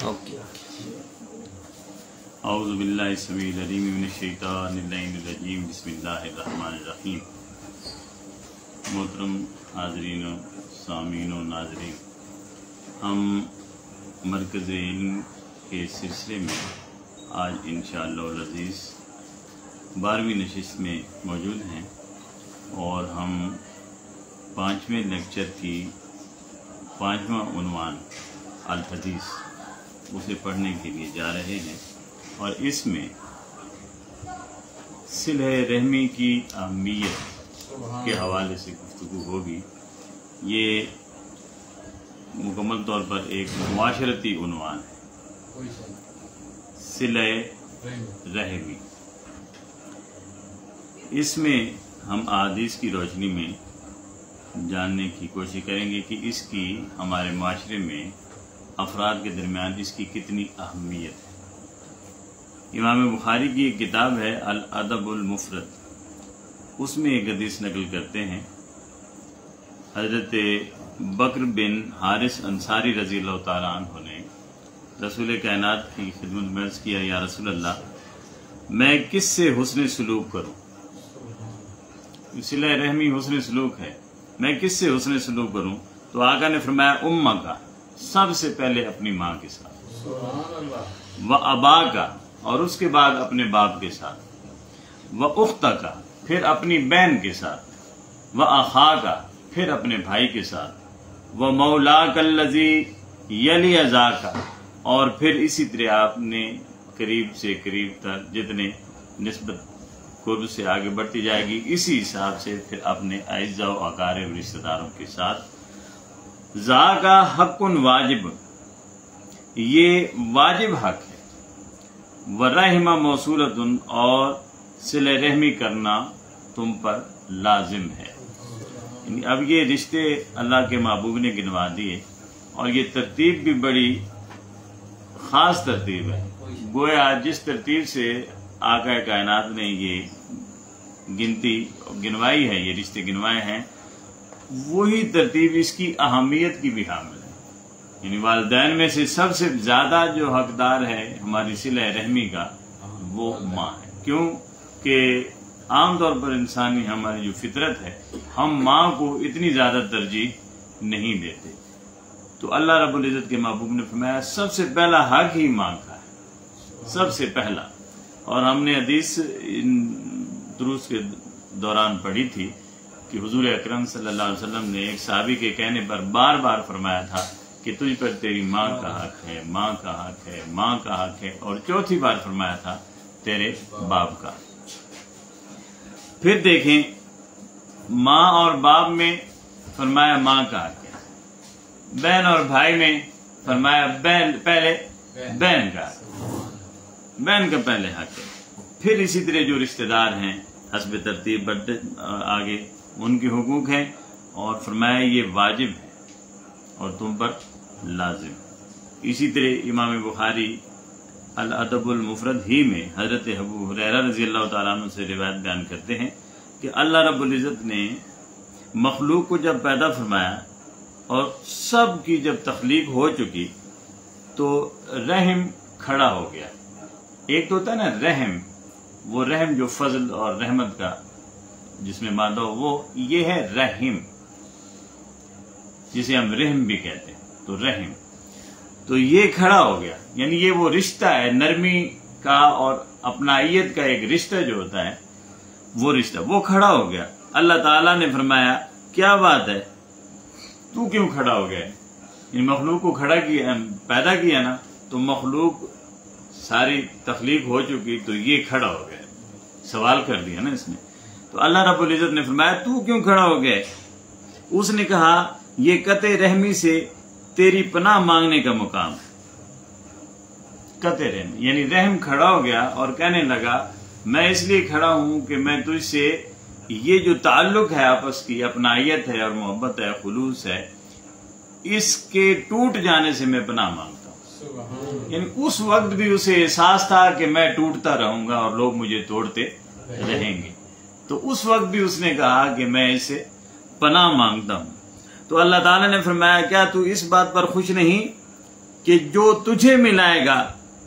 اعوذ باللہ السمیع العلیم من الشیطان الرجیم بسم اللہ الرحمن الرحیم۔ محترم حاضرین و سامعین و ناظرین، ہم مرکز علم کے سلسلے میں آج انشاءاللہ العزیز 12ویں نشست میں موجود ہیں اور ہم 5ویں لیکچر کی 5واں عنوان الحدیث اسے پڑھنے کے لیے جا رہے ہیں، اور اس میں صلہ رحمی کی اہمیت کے حوالے سے گفتگو ہوگی۔ یہ مکمل طور پر ایک معاشرتی عنوان ہے، صلہ رحمی۔ اس میں ہم احادیث کی روشنی میں جاننے کی کوشش کریں گے کہ اس کی ہمارے معاشرے میں افراد کے درمیان اس کی کتنی اہمیت ہے۔ امام بخاری کی ایک کتاب ہے الادب المفرد، اس میں ایک حدیث نقل کرتے ہیں، حضرت بکر بن حارث انصاری رضی اللہ تعالیٰ عنہ نے رسول کائنات کی خدمت میں عرض کیا، یا رسول اللہ، میں کس سے حسن سلوک کروں؟ صلہ رحمی حسن سلوک ہے، میں کس سے حسن سلوک کروں؟ تو آقا نے فرمایا امہ کا، سب سے پہلے اپنی ماں کے ساتھ، و ابا کا، اور اس کے بعد اپنے باپ کے ساتھ، و اختہ کا، پھر اپنی بہن کے ساتھ، و اخا کا، پھر اپنے بھائی کے ساتھ، و مولا کلذی یلی ازا کا، اور پھر اسی طرح آپ نے قریب سے قریب تک جتنے نسبت قرب سے آگے بڑھتی جائے گی، اسی حساب سے پھر اپنے اعزاء و اقارب رشتہ داروں کے ساتھ۔ ذا کا حق واجب، یہ واجب حق ہے، ورحمہ موصولۃ، اور صلہ رحمی کرنا تم پر لازم ہے۔ اب یہ رشتے اللہ کے محبوب نے گنوا دیے، اور یہ ترتیب بھی بڑی خاص ترتیب ہے۔ گویا جس ترتیب سے آقا کائنات نے یہ گنتی گنوائی ہے، یہ رشتے گنوائے ہیں، وہی ترتیب اس کی اہمیت کی بھی حامل ہے۔ یعنی والدین میں سے سب سے زیادہ جو حقدار ہے ہماری صلہ رحمی کا، وہ ماں ہے۔ کیوں کہ عام طور پر انسانی ہماری جو فطرت ہے، ہم ماں کو اتنی زیادہ ترجیح نہیں دیتے، تو اللہ رب العزت کے محبوب نے فرمایا سب سے پہلا حق ہی ماں کا ہے، سب سے پہلا۔ اور ہم نے حدیث دروس کے دوران پڑھی تھی کہ حضور اکرم صلی اللہ علیہ وسلم نے ایک صحابی کے کہنے پر بار بار فرمایا تھا کہ تجھ پر تیری ماں کا حق ہے، ماں کا حق ہے، ماں کا حق ہے، اور چوتھی بار فرمایا تھا تیرے باپ کا۔ پھر دیکھیں ماں اور باپ میں فرمایا ماں کا حق ہے، بہن اور بھائی میں فرمایا پہلے بہن کا حق، بہن کا پہلے حق ہے، پھر اسی طرح جو رشتہ دار ہیں حسب ترتیب بڑھتے آگے ان کے حقوق ہیں، اور فرمایا یہ واجب ہے اور تم پر لازم۔ اسی طرح امام بخاری الادب المفرد ہی میں حضرت ابو ہریرہ رضی اللہ تعالیٰ عنہ سے روایت بیان کرتے ہیں کہ اللہ رب العزت نے مخلوق کو جب پیدا فرمایا اور سب کی جب تخلیق ہو چکی، تو رحم کھڑا ہو گیا۔ ایک تو ہوتا ہے نا رحم، وہ رحم جو فضل اور رحمت کا جس میں مادہ ہو، وہ یہ ہے رحم، جسے ہم رحم بھی کہتے ہیں، تو رحم تو یہ کھڑا ہو گیا، یعنی یہ وہ رشتہ ہے نرمی کا اور اپنائیت کا ایک رشتہ جو ہوتا ہے، وہ رشتہ وہ کھڑا ہو گیا۔ اللہ تعالیٰ نے فرمایا کیا بات ہے، تو کیوں کھڑا ہو گیا؟ ان مخلوق کو کھڑا کیا، پیدا کیا نا، تو مخلوق ساری تخلیق ہو چکی، تو یہ کھڑا ہو گیا، سوال کر دیا نا اس نے۔ تو اللہ رب العزت نے فرمایا تو کیوں کھڑا ہو گئے؟ اس نے کہا یہ قطع رحمی سے تیری پناہ مانگنے کا مقام ہے۔ قطع رحمی یعنی رحم کھڑا ہو گیا اور کہنے لگا میں اس لیے کھڑا ہوں کہ میں تجھ سے یہ جو تعلق ہے آپس کی اپنائیت ہے اور محبت ہے، خلوص ہے، اس کے ٹوٹ جانے سے میں پناہ مانگتا ہوں۔ یعنی اس وقت بھی اسے احساس تھا کہ میں ٹوٹتا رہوں گا اور لوگ مجھے توڑتے رہیں گے، تو اس وقت بھی اس نے کہا کہ میں اسے پناہ مانگتا ہوں۔ تو اللہ تعالیٰ نے فرمایا کیا تو اس بات پر خوش نہیں کہ جو تجھے ملائے گا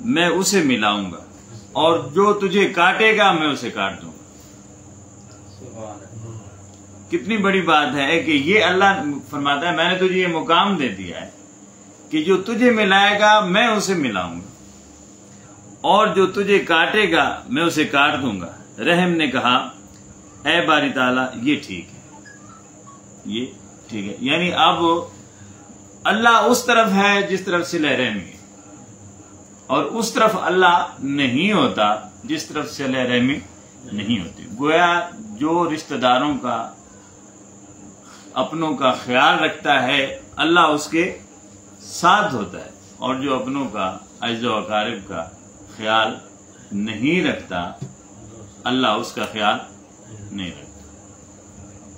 میں اسے ملاؤں گا، اور جو تجھے کاٹے گا میں اسے کاٹ دوں گا۔ کتنی بڑی بات ہے کہ یہ اللہ فرماتا ہے میں نے تجھے یہ مقام دے دیا ہے کہ جو تجھے ملائے گا میں اسے ملاؤں گا، اور جو تجھے کاٹے گا میں اسے کاٹ دوں گا۔ رحم نے کہا اے باری تعالیٰ یہ ٹھیک ہے، یہ ٹھیک ہے، یعنی اب اللہ اس طرف ہے جس طرف صلہ رحمی ہے، اور اس طرف اللہ نہیں ہوتا جس طرف صلہ رحمی نہیں ہوتی۔ گویا جو رشتہ داروں کا اپنوں کا خیال رکھتا ہے اللہ اس کے ساتھ ہوتا ہے، اور جو اپنوں کا عجز و اقارب کا خیال نہیں رکھتا اللہ اس کا خیال نہیں رکھتا۔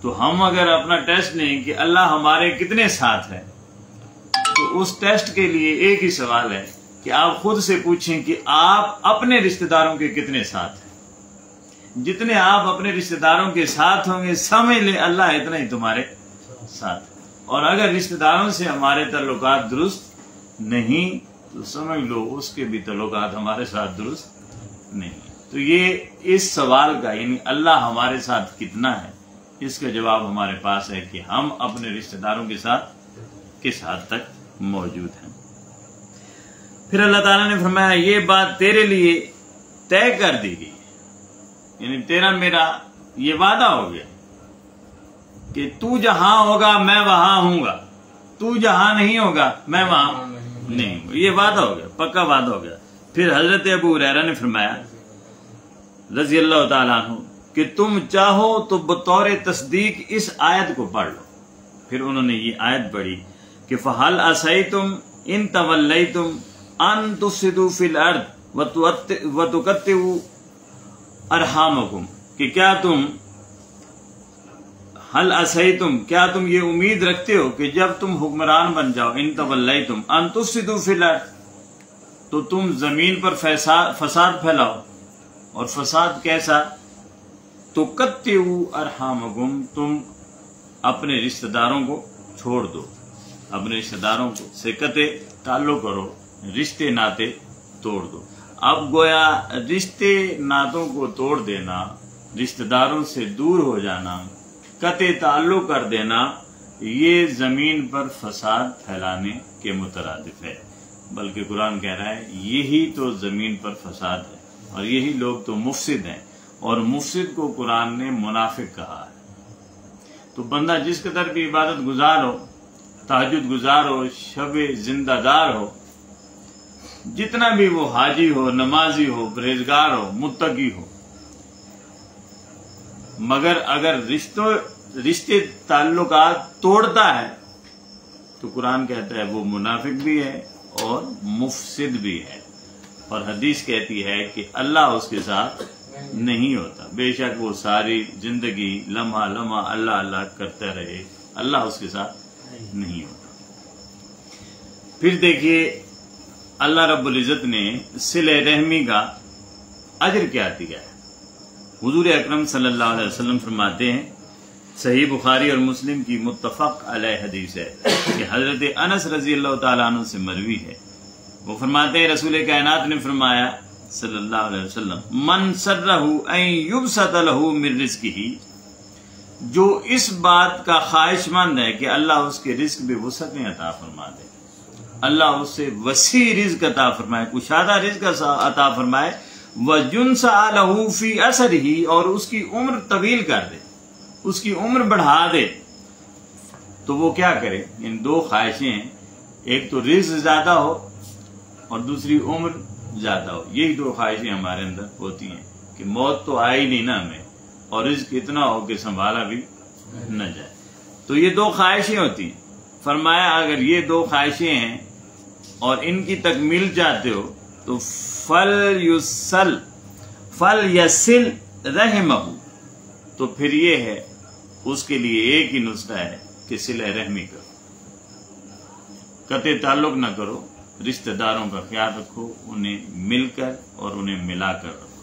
تو ہم اگر اپنا ٹیسٹ لیں کہ اللہ ہمارے کتنے ساتھ ہے، تو اس ٹیسٹ کے لیے ایک ہی سوال ہے کہ آپ خود سے پوچھیں کہ آپ اپنے رشتہ داروں کے کتنے ساتھ ہیں۔ جتنے آپ اپنے رشتہ داروں کے ساتھ ہوں گے سمجھ لیں اللہ اتنا ہی تمہارے ساتھ، اور اگر رشتہ داروں سے ہمارے تعلقات درست نہیں تو سمجھ لو اس کے بھی تعلقات ہمارے ساتھ درست نہیں۔ تو یہ اس سوال کا یعنی اللہ ہمارے ساتھ کتنا ہے، اس کا جواب ہمارے پاس ہے کہ ہم اپنے رشتہ داروں کے ساتھ کس حد تک موجود ہیں۔ پھر اللہ تعالیٰ نے فرمایا یہ بات تیرے لیے طے کر دی گئی، یعنی تیرا میرا یہ وعدہ ہو گیا کہ تو جہاں ہوگا میں وہاں ہوں گا، تو جہاں نہیں ہوگا میں وہاں نہیں ہوں گا، یہ وعدہ ہو گیا، پکا وعدہ ہو گیا۔ پھر حضرت ابو ہریرہ نے فرمایا رضی اللہ تعالیٰ عنہ کہ تم چاہو تو بطور تصدیق اس آیت کو پڑھ لو۔ پھر انہوں نے یہ آیت پڑھی کہ فَهَلْ عَصَيْتُمْ إِن تَوَلَّيْتُمْ أَن تُفْسِدُوا فِي الْأَرْضِ وَتُقَطِّعُوا أَرْحَامَكُمْ، کہ کیا تم حل عصیتم کیا تم یہ امید رکھتے ہو کہ جب تم حکمران بن جاؤ ان تولیتم ان تفسدوا فی الارض تو تم زمین پر فساد پھیلاؤ، اور فساد کیسا؟ تقطعوا ارحامکم، تم اپنے رشتہ داروں کو چھوڑ دو، اپنے رشتہ داروں کو سے قطع تعلق کرو، رشتے ناطے توڑ دو۔ اب گویا رشتے ناتوں کو توڑ دینا، رشتہ داروں سے دور ہو جانا، قطع تعلق کر دینا، یہ زمین پر فساد پھیلانے کے مترادف ہے۔ بلکہ قرآن کہہ رہا ہے یہی تو زمین پر فساد ہے، اور یہی لوگ تو مفسد ہیں، اور مفسد کو قرآن نے منافق کہا ہے۔ تو بندہ جس قدر بھی عبادت گزار ہو، تہجد گزار ہو، شب زندہ دار ہو، جتنا بھی وہ حاجی ہو، نمازی ہو، پرہیزگار ہو، متقی ہو، مگر اگر رشتے تعلقات توڑتا ہے تو قرآن کہتا ہے وہ منافق بھی ہے اور مفسد بھی ہے، اور حدیث کہتی ہے کہ اللہ اس کے ساتھ نہیں ہوتا، بے شک وہ ساری زندگی لمحہ لمحہ اللہ اللہ کرتا رہے، اللہ اس کے ساتھ نہیں ہوتا۔ پھر دیکھیے اللہ رب العزت نے صلہ رحمی کا اجر کیا دیا ہے۔ حضور اکرم صلی اللہ علیہ وسلم فرماتے ہیں، صحیح بخاری اور مسلم کی متفق علیہ حدیث ہے کہ حضرت انس رضی اللہ تعالیٰ عنہ سے مروی ہے، وہ فرماتے ہیں رسول کائنات نے فرمایا صلی اللہ علیہ وسلم من سرہ ان یبسط لہ من رزقہ، جو اس بات کا خواہش مند ہے کہ اللہ اس کے رزق میں وسعتیں عطا فرما دے، اللہ اس سے وسیع رزق عطا فرمائے، کشادہ رزق عطا فرمائے، وَجُنْسَعَ لَهُ فِي أَثَرِهِ، اور اس کی عمر طویل کر دے، اس کی عمر بڑھا دے، تو وہ کیا کرے؟ ان دو خواہشیں ہیں، ایک تو رزق زیادہ ہو اور دوسری عمر زیادہ ہو، یہی دو خواہشیں ہمارے اندر ہوتی ہیں کہ موت تو آئی نہیں نا ہمیں، اور رزق اتنا ہو کہ سنبھالا بھی نہ جائے، تو یہ دو خواہشیں ہوتی ہیں۔ فرمایا اگر یہ دو خواہشیں ہیں اور ان کی تکمیل چاہتے ہو تو فَلْيَصِلْ رَحِمَهُ، تو پھر یہ ہے اس کے لیے ایک ہی نسخہ ہے کہ صلہ رحمی کرو، قطع تعلق نہ کرو، رشتہ داروں کا خیال رکھو، انہیں مل کر اور انہیں ملا کر رکھو۔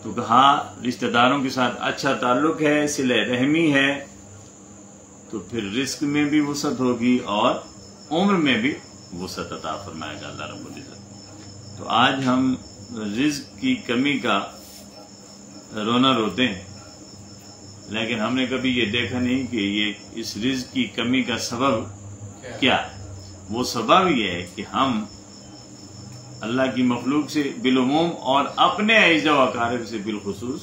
تو کہا رشتہ داروں کے ساتھ اچھا تعلق ہے، صلہ رحمی ہے، تو پھر رزق میں بھی وسعت ہوگی اور عمر میں بھی وسعت عطا فرمائے گا اللہ رب العزت۔ تو آج ہم رزق کی کمی کا رونا روتے ہیں، لیکن ہم نے کبھی یہ دیکھا نہیں کہ یہ اس رزق کی کمی کا سبب کیا ہے۔ وہ سبب یہ ہے کہ ہم اللہ کی مخلوق سے بالعموم اور اپنے اعزا و اقارب سے بالخصوص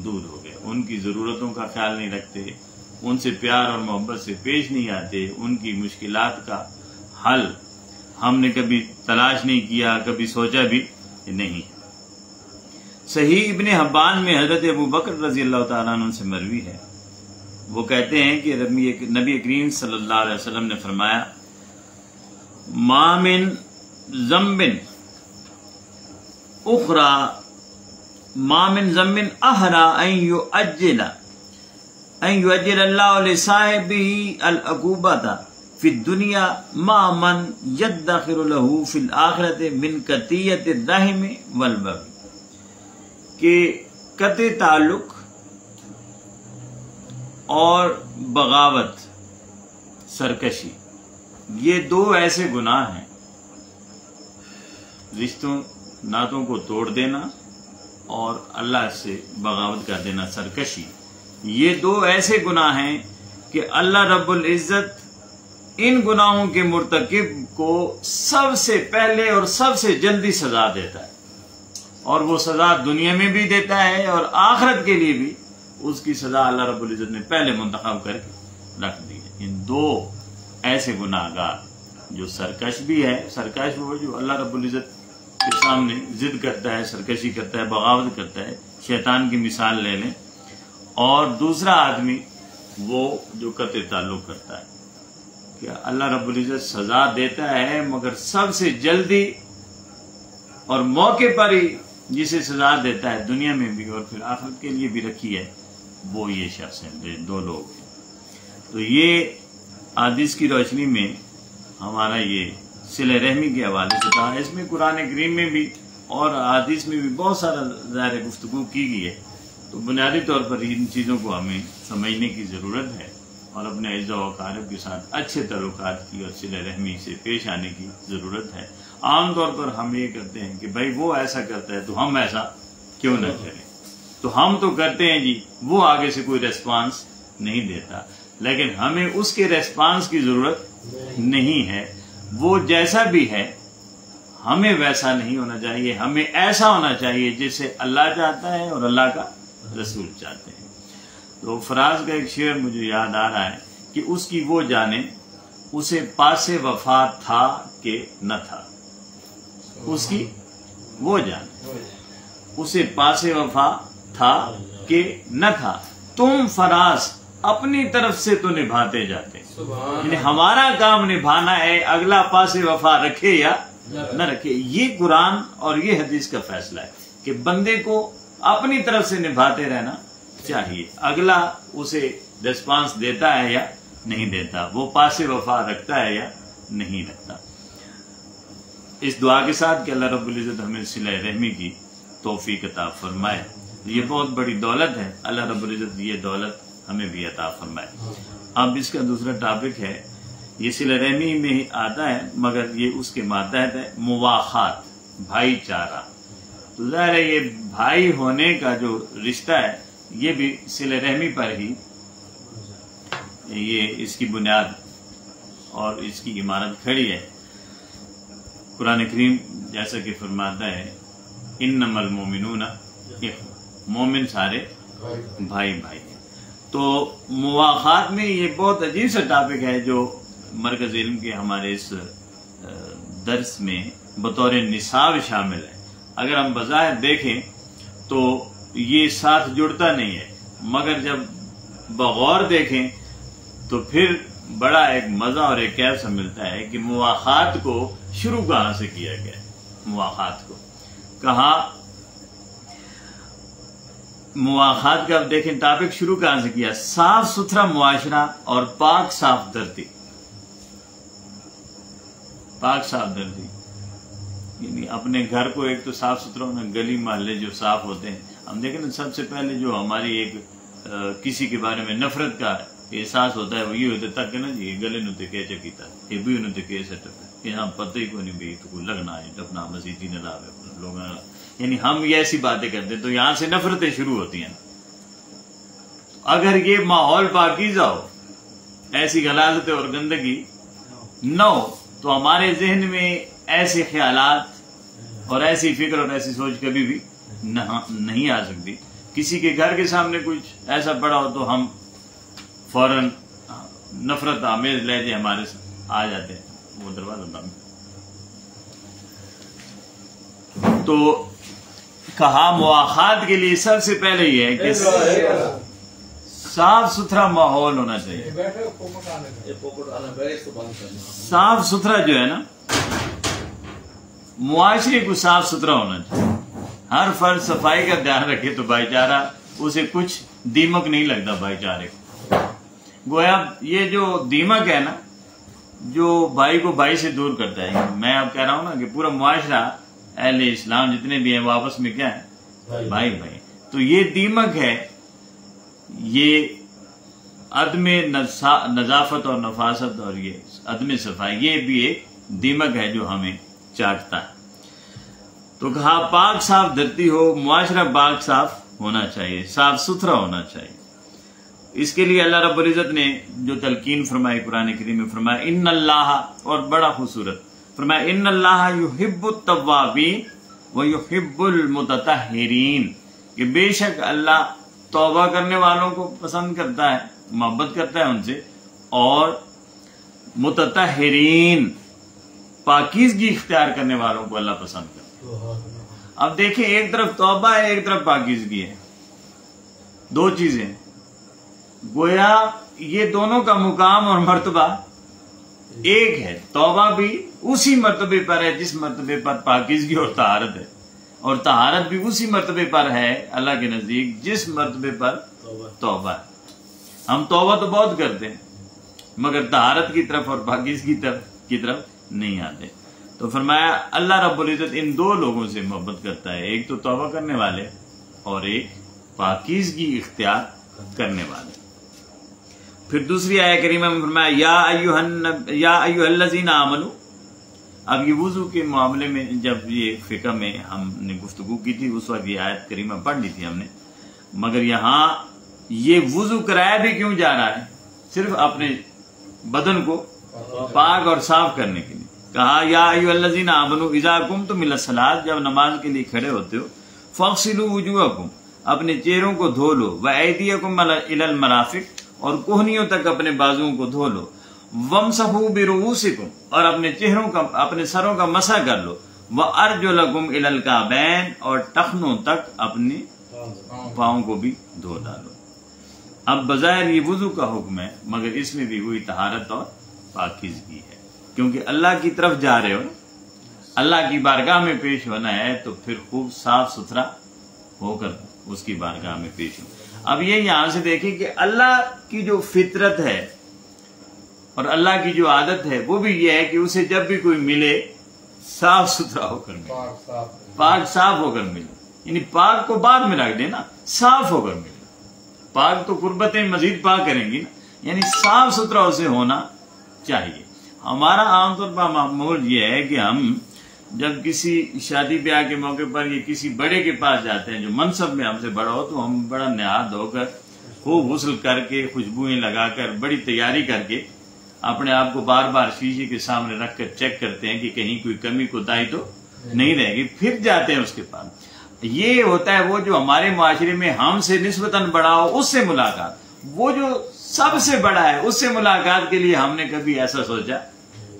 دور ہو گئے، ان کی ضرورتوں کا خیال نہیں رکھتے، ان سے پیار اور محبت سے پیش نہیں آتے، ان کی مشکلات کا حل ہم نے کبھی تلاش نہیں کیا، کبھی سوچا بھی نہیں۔ صحیح ابن حبان میں حضرت ابو بکر رضی اللہ تعالیٰ عنہ سے مروی ہے، وہ کہتے ہیں کہ نبی کریم صلی اللہ علیہ وسلم نے فرمایا، ما من ذنب احرى ان يؤجل الله لصاحبه العقوبة في الدنيا ما من يدخر له في الآخرة من قطيعة الرحم والبغي، کہ قطع تعلق اور بغاوت، سرکشی، یہ دو ایسے گناہ ہیں، رشتوں ناتوں کو توڑ دینا اور اللہ سے بغاوت کر دینا، سرکشی، یہ دو ایسے گناہ ہیں کہ اللہ رب العزت ان گناہوں کے مرتکب کو سب سے پہلے اور سب سے جلدی سزا دیتا ہے، اور وہ سزا دنیا میں بھی دیتا ہے اور آخرت کے لیے بھی اس کی سزا اللہ رب العزت نے پہلے منتخب کر کے رکھ دی ہے۔ ان دو ایسے گناہ گار جو سرکش بھی ہے، سرکش وہ جو اللہ رب العزت کے سامنے ضد کرتا ہے، سرکشی کرتا ہے، بغاوت کرتا ہے، شیطان کی مثال لے لیں، اور دوسرا آدمی وہ جو قطع تعلق کرتا ہے، کہ اللہ رب العزت سزا دیتا ہے مگر سب سے جلدی اور موقع پر ہی جسے سزا دیتا ہے، دنیا میں بھی اور پھر آخرت کے لیے بھی رکھی ہے، وہ یہ شخص ہیں، دو لوگ ہیں۔ تو یہ حدیث کی روشنی میں ہمارا یہ صلہ رحمی کے حوالے سے تھا۔ اس میں قرآن کریم میں بھی اور حدیث میں بھی بہت سارا ظاہر گفتگو کی گئی ہے، تو بنیادی طور پر ان چیزوں کو ہمیں سمجھنے کی ضرورت ہے اور اپنے اعزا و اقارب کے ساتھ اچھے تعلقات کی اور صلہ رحمی سے پیش آنے کی ضرورت ہے۔ عام طور پر ہم یہ کرتے ہیں کہ بھائی وہ ایسا کرتا ہے تو ہم ایسا کیوں نہ کریں، تو ہم تو کرتے ہیں جی، وہ آگے سے کوئی ریسپانس نہیں دیتا، لیکن ہمیں اس کے ریسپانس کی ضرورت نہیں ہے۔ وہ جیسا بھی ہے ہمیں ویسا نہیں ہونا چاہیے، ہمیں ایسا ہونا چاہیے جیسے اللہ چاہتا ہے اور اللہ کا رسول چاہتے ہیں۔ تو فراز کا ایک شعر مجھے یاد آ رہا ہے کہ اس کی وہ جانے اسے پاس وفا تھا کہ نہ تھا، اس کی وہ جانے اسے پاس وفا تھا کہ نہ تھا، تم فراز اپنی طرف سے تو نبھاتے جاتے، یعنی ہمارا کام نبھانا ہے، اگلا پاس وفا رکھے یا نہ رکھے۔ یہ قرآن اور یہ حدیث کا فیصلہ ہے کہ بندے کو اپنی طرف سے نبھاتے رہنا چاہیے، اگلا اسے ریسپانس دیتا ہے یا نہیں دیتا، وہ پاس وفا رکھتا ہے یا نہیں رکھتا۔ اس دعا کے ساتھ کہ اللہ رب العزت ہمیں صلہ رحمی کی توفیق عطا فرمائے، یہ بہت بڑی دولت ہے، اللہ رب العزت یہ دولت ہمیں بھی عطا فرمائے۔ اب اس کا دوسرا ٹاپک ہے، یہ صلہ رحمی میں ہی آتا ہے مگر یہ اس کے ماتحت ہے، مواخات، بھائی چارہ۔ تو ظاہر ہے یہ بھائی ہونے کا جو رشتہ ہے یہ بھی صلہ رحمی پر ہی یہ اس کی بنیاد اور اس کی عمارت کھڑی ہے۔ قرآن کریم جیسا کہ فرماتا ہے، انما المومنون مومن سارے بھائی بھائی ہیں۔ تو مواخات میں یہ بہت عجیب سا ٹاپک ہے جو مرکز علم کے ہمارے اس درس میں بطور نصاب شامل ہے۔ اگر ہم بظاہر دیکھیں تو یہ ساتھ جڑتا نہیں ہے، مگر جب بغور دیکھیں تو پھر بڑا ایک مزہ اور ایک کیسا ملتا ہے کہ مواخات کو شروع کہاں سے کیا گیا ہے۔ مواخات کو کہاں، مواخات کا دیکھیں ٹاپک شروع کہاں سے کیا، صاف ستھرا معاشرہ اور پاک صاف دھرتی۔ پاک صاف دھرتی یعنی اپنے گھر کو ایک تو صاف ستھرا ہونا، گلی محلے جو صاف ہوتے ہیں، ہم دیکھیں نا سب سے پہلے جو ہماری ایک کسی کے بارے میں نفرت کا احساس ہوتا ہے وہ یہ ہوتا تک نا جی گلے نتے کہ چکیتا یہ بھی انہوں نے کہ سیٹ یہاں پتہ ہی کوئی نہیں بھی تو کوئی لگنا ہے ڈپنا مسیحی نہ لاوے لوگ، یعنی ہم یہ ایسی باتیں کرتے تو یہاں سے نفرتیں شروع ہوتی ہیں۔ اگر یہ ماحول پاکیزہ ہو، ایسی غلاظت اور گندگی نہ ہو، تو ہمارے ذہن میں ایسے خیالات اور ایسی فکر اور ایسی سوچ کبھی بھی نہیں آ سکتی۔ کسی کے گھر کے سامنے کچھ ایسا پڑا ہو تو ہم فوراً نفرت آمیز لہجے ہمارے آ جاتے ہیں۔ وہ دروازہ بند۔ تو کہا مواخات کے لیے سب سے پہلے یہ ہے کہ صاف ستھرا ماحول ہونا چاہیے۔ صاف ستھرا جو ہے نا، معاشرے کو صاف ستھرا ہونا چاہیے۔ ہر فرد صفائی کا دھیان رکھے تو بھائی چارہ اسے کچھ دیمک نہیں لگتا بھائی چارے کو۔ گویا یہ جو دیمک ہے نا، جو بھائی کو بھائی سے دور کرتا ہے، میں اب کہہ رہا ہوں نا کہ پورا معاشرہ اہل اسلام جتنے بھی ہیں وہ آپس میں کیا ہے؟ بھائی بھائی۔ تو یہ دیمک ہے، یہ عدم نظافت اور نفاست اور یہ عدم صفائی، یہ بھی ایک دیمک ہے جو ہمیں چاٹتا ہے۔ تو کہا پاک صاف دھرتی ہو، معاشرہ پاک صاف ہونا چاہیے، صاف ستھرا ہونا چاہیے۔ اس کے لیے اللہ رب العزت نے جو تلقین فرمائی قرآن کریم میں فرمایا ان اللہ، اور بڑا خوبصورت فرمایا ان اللہ یحب التوابین ویحب المتطہرین، کہ بے شک اللہ توبہ کرنے والوں کو پسند کرتا ہے، محبت کرتا ہے ان سے، اور متطہرین پاکیزگی اختیار کرنے والوں کو اللہ پسند کرتا ہے۔ اب دیکھیں، ایک طرف توبہ ہے، ایک طرف پاکیزگی ہے، دو چیزیں۔ گویا یہ دونوں کا مقام اور مرتبہ ایک ہے۔ توبہ بھی اسی مرتبے پر ہے جس مرتبے پر پاکیزگی اور طہارت ہے، اور طہارت بھی اسی مرتبے پر ہے اللہ کے نزدیک جس مرتبے پر توبہ ہے۔ ہم توبہ تو بہت کرتے ہیں مگر طہارت کی طرف اور پاکیزگی کی طرف نہیں آتے۔ تو فرمایا اللہ رب العزت ان دو لوگوں سے محبت کرتا ہے، ایک تو توبہ کرنے والے اور ایک پاکیزگی اختیار کرنے والے۔ پھر دوسری آیہ کریمہ میں فرمایا یا ایھا الذین آمنوا۔ اب یہ وضو کے معاملے میں جب یہ فقہ میں ہم نے گفتگو کی تھی اس وقت یہ آیت کریمہ پڑھ لی تھی ہم نے، مگر یہاں یہ وضو کرایا بھی کیوں جا رہا ہے؟ صرف اپنے بدن کو پاک اور صاف کرنے کے لیے کہا یا ایھا الذین آمنوا اذا قمتم الی الصلاۃ، جب نماز کے لیے کھڑے ہوتے ہو، فاغسلوا وجوہکم، اپنے چہروں کو دھو لو، وایدیکم الی المرافق، اور کوہنیوں تک اپنے بازوؤں کو دھو لو، وامسحوا برؤوسکم، اور اپنے چہروں کا اپنے سروں کا مسح کر لو، وارجلکم الی الکعبین، اور ٹخنوں تک اپنے پاؤں کو بھی دھو ڈالو۔ اب بظاہر یہ وضو کا حکم ہے مگر اس میں بھی وہی طہارت اور پاکیزگی ہے، کیونکہ اللہ کی طرف جا رہے ہو، اللہ کی بارگاہ میں پیش ہونا ہے تو پھر خوب صاف ستھرا ہو کر اس کی بارگاہ میں پیش ہو۔ اب یہ یہاں سے دیکھیں کہ اللہ کی جو فطرت ہے اور اللہ کی جو عادت ہے وہ بھی یہ ہے کہ اسے جب بھی کوئی ملے صاف ستھرا ہو کر ملے، پاک صاف ہو کر ملے، یعنی پاک کو بعد میں رکھ دینا، صاف ہو کر ملے۔ پاک تو قربتیں مزید پاک کریں گی نا، یعنی صاف ستھرا اسے ہونا چاہیے۔ ہمارا عام طور پر معمول یہ ہے کہ ہم جب کسی شادی بیاہ کے موقع پر یہ کسی بڑے کے پاس جاتے ہیں جو منصب میں ہم سے بڑا ہو، تو ہم بڑا نہاد ہو کر خوب غسل کر کے خوشبوئیں لگا کر بڑی تیاری کر کے اپنے آپ کو بار بار شیشے کے سامنے رکھ کر چیک کرتے ہیں کہ کہیں کوئی کمی کوتاہی تو نہیں رہے گی، پھر جاتے ہیں اس کے پاس۔ یہ ہوتا ہے وہ جو ہمارے معاشرے میں ہم سے نسبتاً بڑا ہو اس سے ملاقات، وہ جو سب سے بڑا ہے اس سے ملاقات کے لیے ہم نے کبھی ایسا سوچا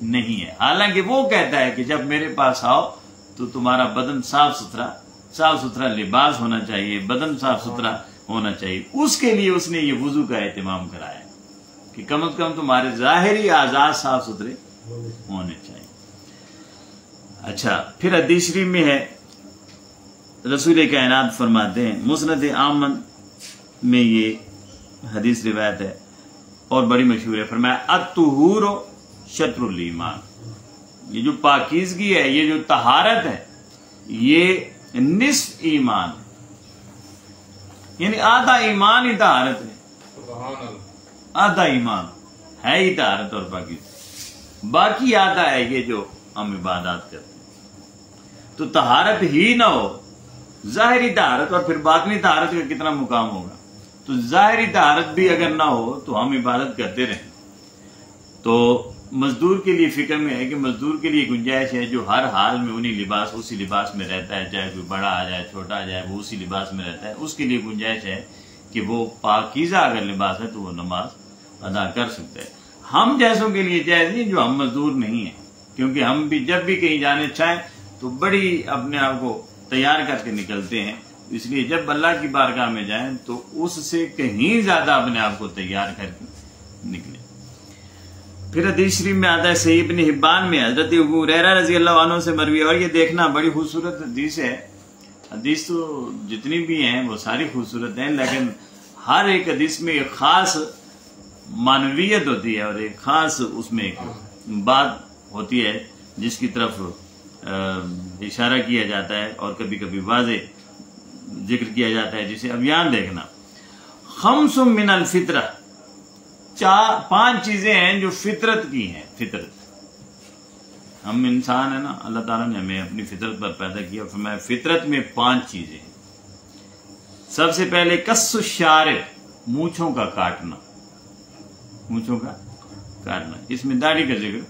نہیں ہے۔ حالانکہ وہ کہتا ہے کہ جب میرے پاس آؤ تو تمہارا بدن صاف ستھرا لباس ہونا چاہیے، بدن صاف ستھرا ہونا چاہیے۔ اس کے لیے اس نے یہ وضو کا اہتمام کرایا کہ کم از کم تمہارے ظاہری اعضاء صاف ستھرے ہونے چاہیے۔ اچھا، پھر حدیث شریف میں ہے، رسول کائنات فرماتے ہیں، مسند احمد میں یہ حدیث روایت ہے اور بڑی مشہور ہے، فرمایا الطہور شطر الایمان، یہ جو پاکیزگی ہے، یہ جو طہارت ہے، یہ نصف ایمان ہے، یعنی آدھا ایمان ہی طہارت ہے، آدھا ایمان ہے ہی طہارت اور پاکیزگی۔ باقی آتا ہے یہ جو ہم عبادات کرتے ہیں. تو طہارت ہی نہ ہو، ظاہری طہارت اور پھر باطنی طہارت کا کتنا مقام ہوگا. تو ظاہری طہارت بھی اگر نہ ہو تو ہم عبادت کرتے رہیں. تو مزدور کے لیے فکر میں ہے کہ مزدور کے لیے گنجائش ہے جو ہر حال میں اسی لباس میں رہتا ہے، چاہے کوئی بڑا آ جائے چھوٹا آ جائے وہ اسی لباس میں رہتا ہے، اس کے لیے گنجائش ہے کہ وہ پاکیزہ اگر لباس ہے تو وہ نماز ادا کر سکتا ہے. ہم جیسوں کے لیے جائز نہیں جو ہم مزدور نہیں ہیں، کیونکہ ہم بھی جب بھی کہیں جانے چاہیں تو بڑی اپنے آپ کو تیار کر کے نکلتے ہیں. اس لیے جب اللہ کی بارگاہ میں جائیں تو اس سے کہیں زیادہ اپنے آپ کو تیار کر کے نکلیں. پھر حدیث شریف میں آتا ہے، صحیح ابن حبان میں حضرت ابو ہریرہ رضی اللہ عنہ سے مروی ہے، اور یہ دیکھنا بڑی خوبصورت حدیث ہے. حدیث تو جتنی بھی ہیں وہ ساری خوبصورت ہیں، لیکن ہر ایک حدیث میں ایک خاص معنویت ہوتی ہے اور ایک خاص اس میں ایک بات ہوتی ہے جس کی طرف اشارہ کیا جاتا ہے اور کبھی کبھی واضح ذکر کیا جاتا ہے. جسے اب یہاں دیکھنا، خمس من الفطرہ، 5 چیزیں ہیں جو فطرت کی ہیں. فطرت، ہم انسان ہیں نا، اللہ تعالیٰ نے ہمیں اپنی فطرت پر پیدا کیا، فرمایا فطرت میں 5 چیزیں ہیں. سب سے پہلے قص الشارب، مونچھوں کا کاٹنا. مونچھوں کا کاٹنا، اس میں داڑھی کا ذکر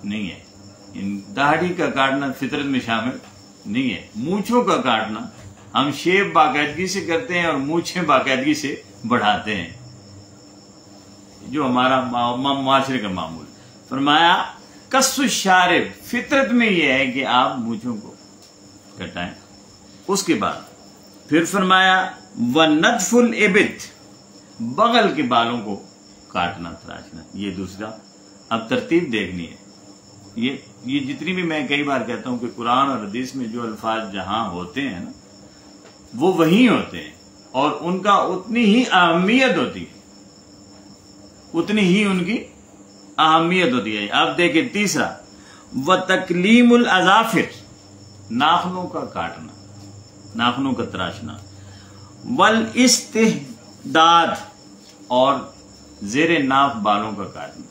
نہیں ہے. داڑھی کا کاٹنا فطرت میں شامل نہیں ہے. مونچھوں کا کاٹنا ہم شیب باقاعدگی سے کرتے ہیں اور مونچھیں باقاعدگی سے بڑھاتے ہیں، جو ہمارا معاشرے کا معمول. فرمایا قص الشارب، فطرت میں یہ ہے کہ آپ مونچھوں کو کٹائیں. اس کے بعد پھر فرمایا وَنَتْفُ الْإِبِطِ، بغل کے بالوں کو کاٹنا تراشنا. یہ دوسرا. اب ترتیب دیکھنی ہے. یہ جتنی بھی میں کئی بار کہتا ہوں کہ قرآن اور حدیث میں جو الفاظ جہاں ہوتے ہیں نا وہ وہی ہوتے ہیں اور ان کا اتنی ہی اہمیت ہوتی ہے، اتنی ہی ان کی اہمیت ہوتی ہے. اب دیکھیں تیسرا، وَتَكْلِيمُ الْأَظَافِرِ، ناخنوں کا کاٹنا، ناخنوں کا تراشنا. وَالْإِسْتِحْدَادِ، اور زیر ناف بالوں کا کاٹنا.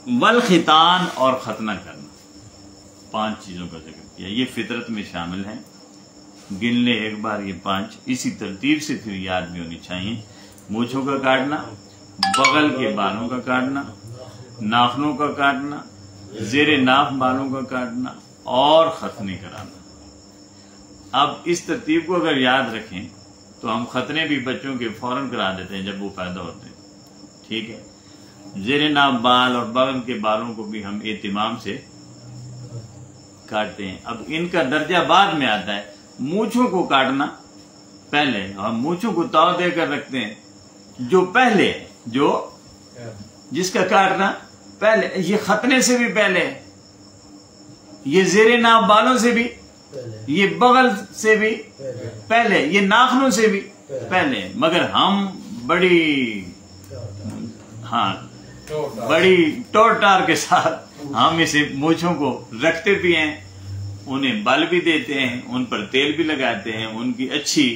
والختان، اور ختنہ کرنا. 5 چیزوں کا ذکر کیا. یہ فطرت میں شامل ہیں. گن لے ایک بار یہ 5، اسی ترتیب سے پھر یاد بھی ہونی چاہیے. مونچھوں کا کاٹنا، بغل کے بالوں کا کاٹنا، ناخنوں کا کاٹنا، زیر ناف بالوں کا کاٹنا اور ختنے کرانا. اب اس ترتیب کو اگر یاد رکھیں تو ہم ختنے بھی بچوں کے فوراً کرا دیتے ہیں جب وہ پیدا ہوتے ہیں. ٹھیک ہے. زیر ناف بال اور بغل کے بالوں کو بھی ہم اہتمام سے کاٹتے ہیں. اب ان کا درجہ بعد میں آتا ہے. مونچھوں کو کاٹنا پہلے، ہم مونچھوں کو تاؤ دے کر رکھتے ہیں. جو پہلے، جو جس کا کاٹنا پہلے، یہ ختنے سے بھی پہلے، یہ زیر ناف بالوں سے بھی، یہ بغل سے بھی پہلے، یہ ناخنوں سے بھی پہلے. مگر ہم بڑی ٹور ٹار کے ساتھ ہم اسے مونچھوں کو رکھتے بھی ہیں، انہیں بل بھی دیتے ہیں، ان پر تیل بھی لگاتے ہیں، ان کی اچھی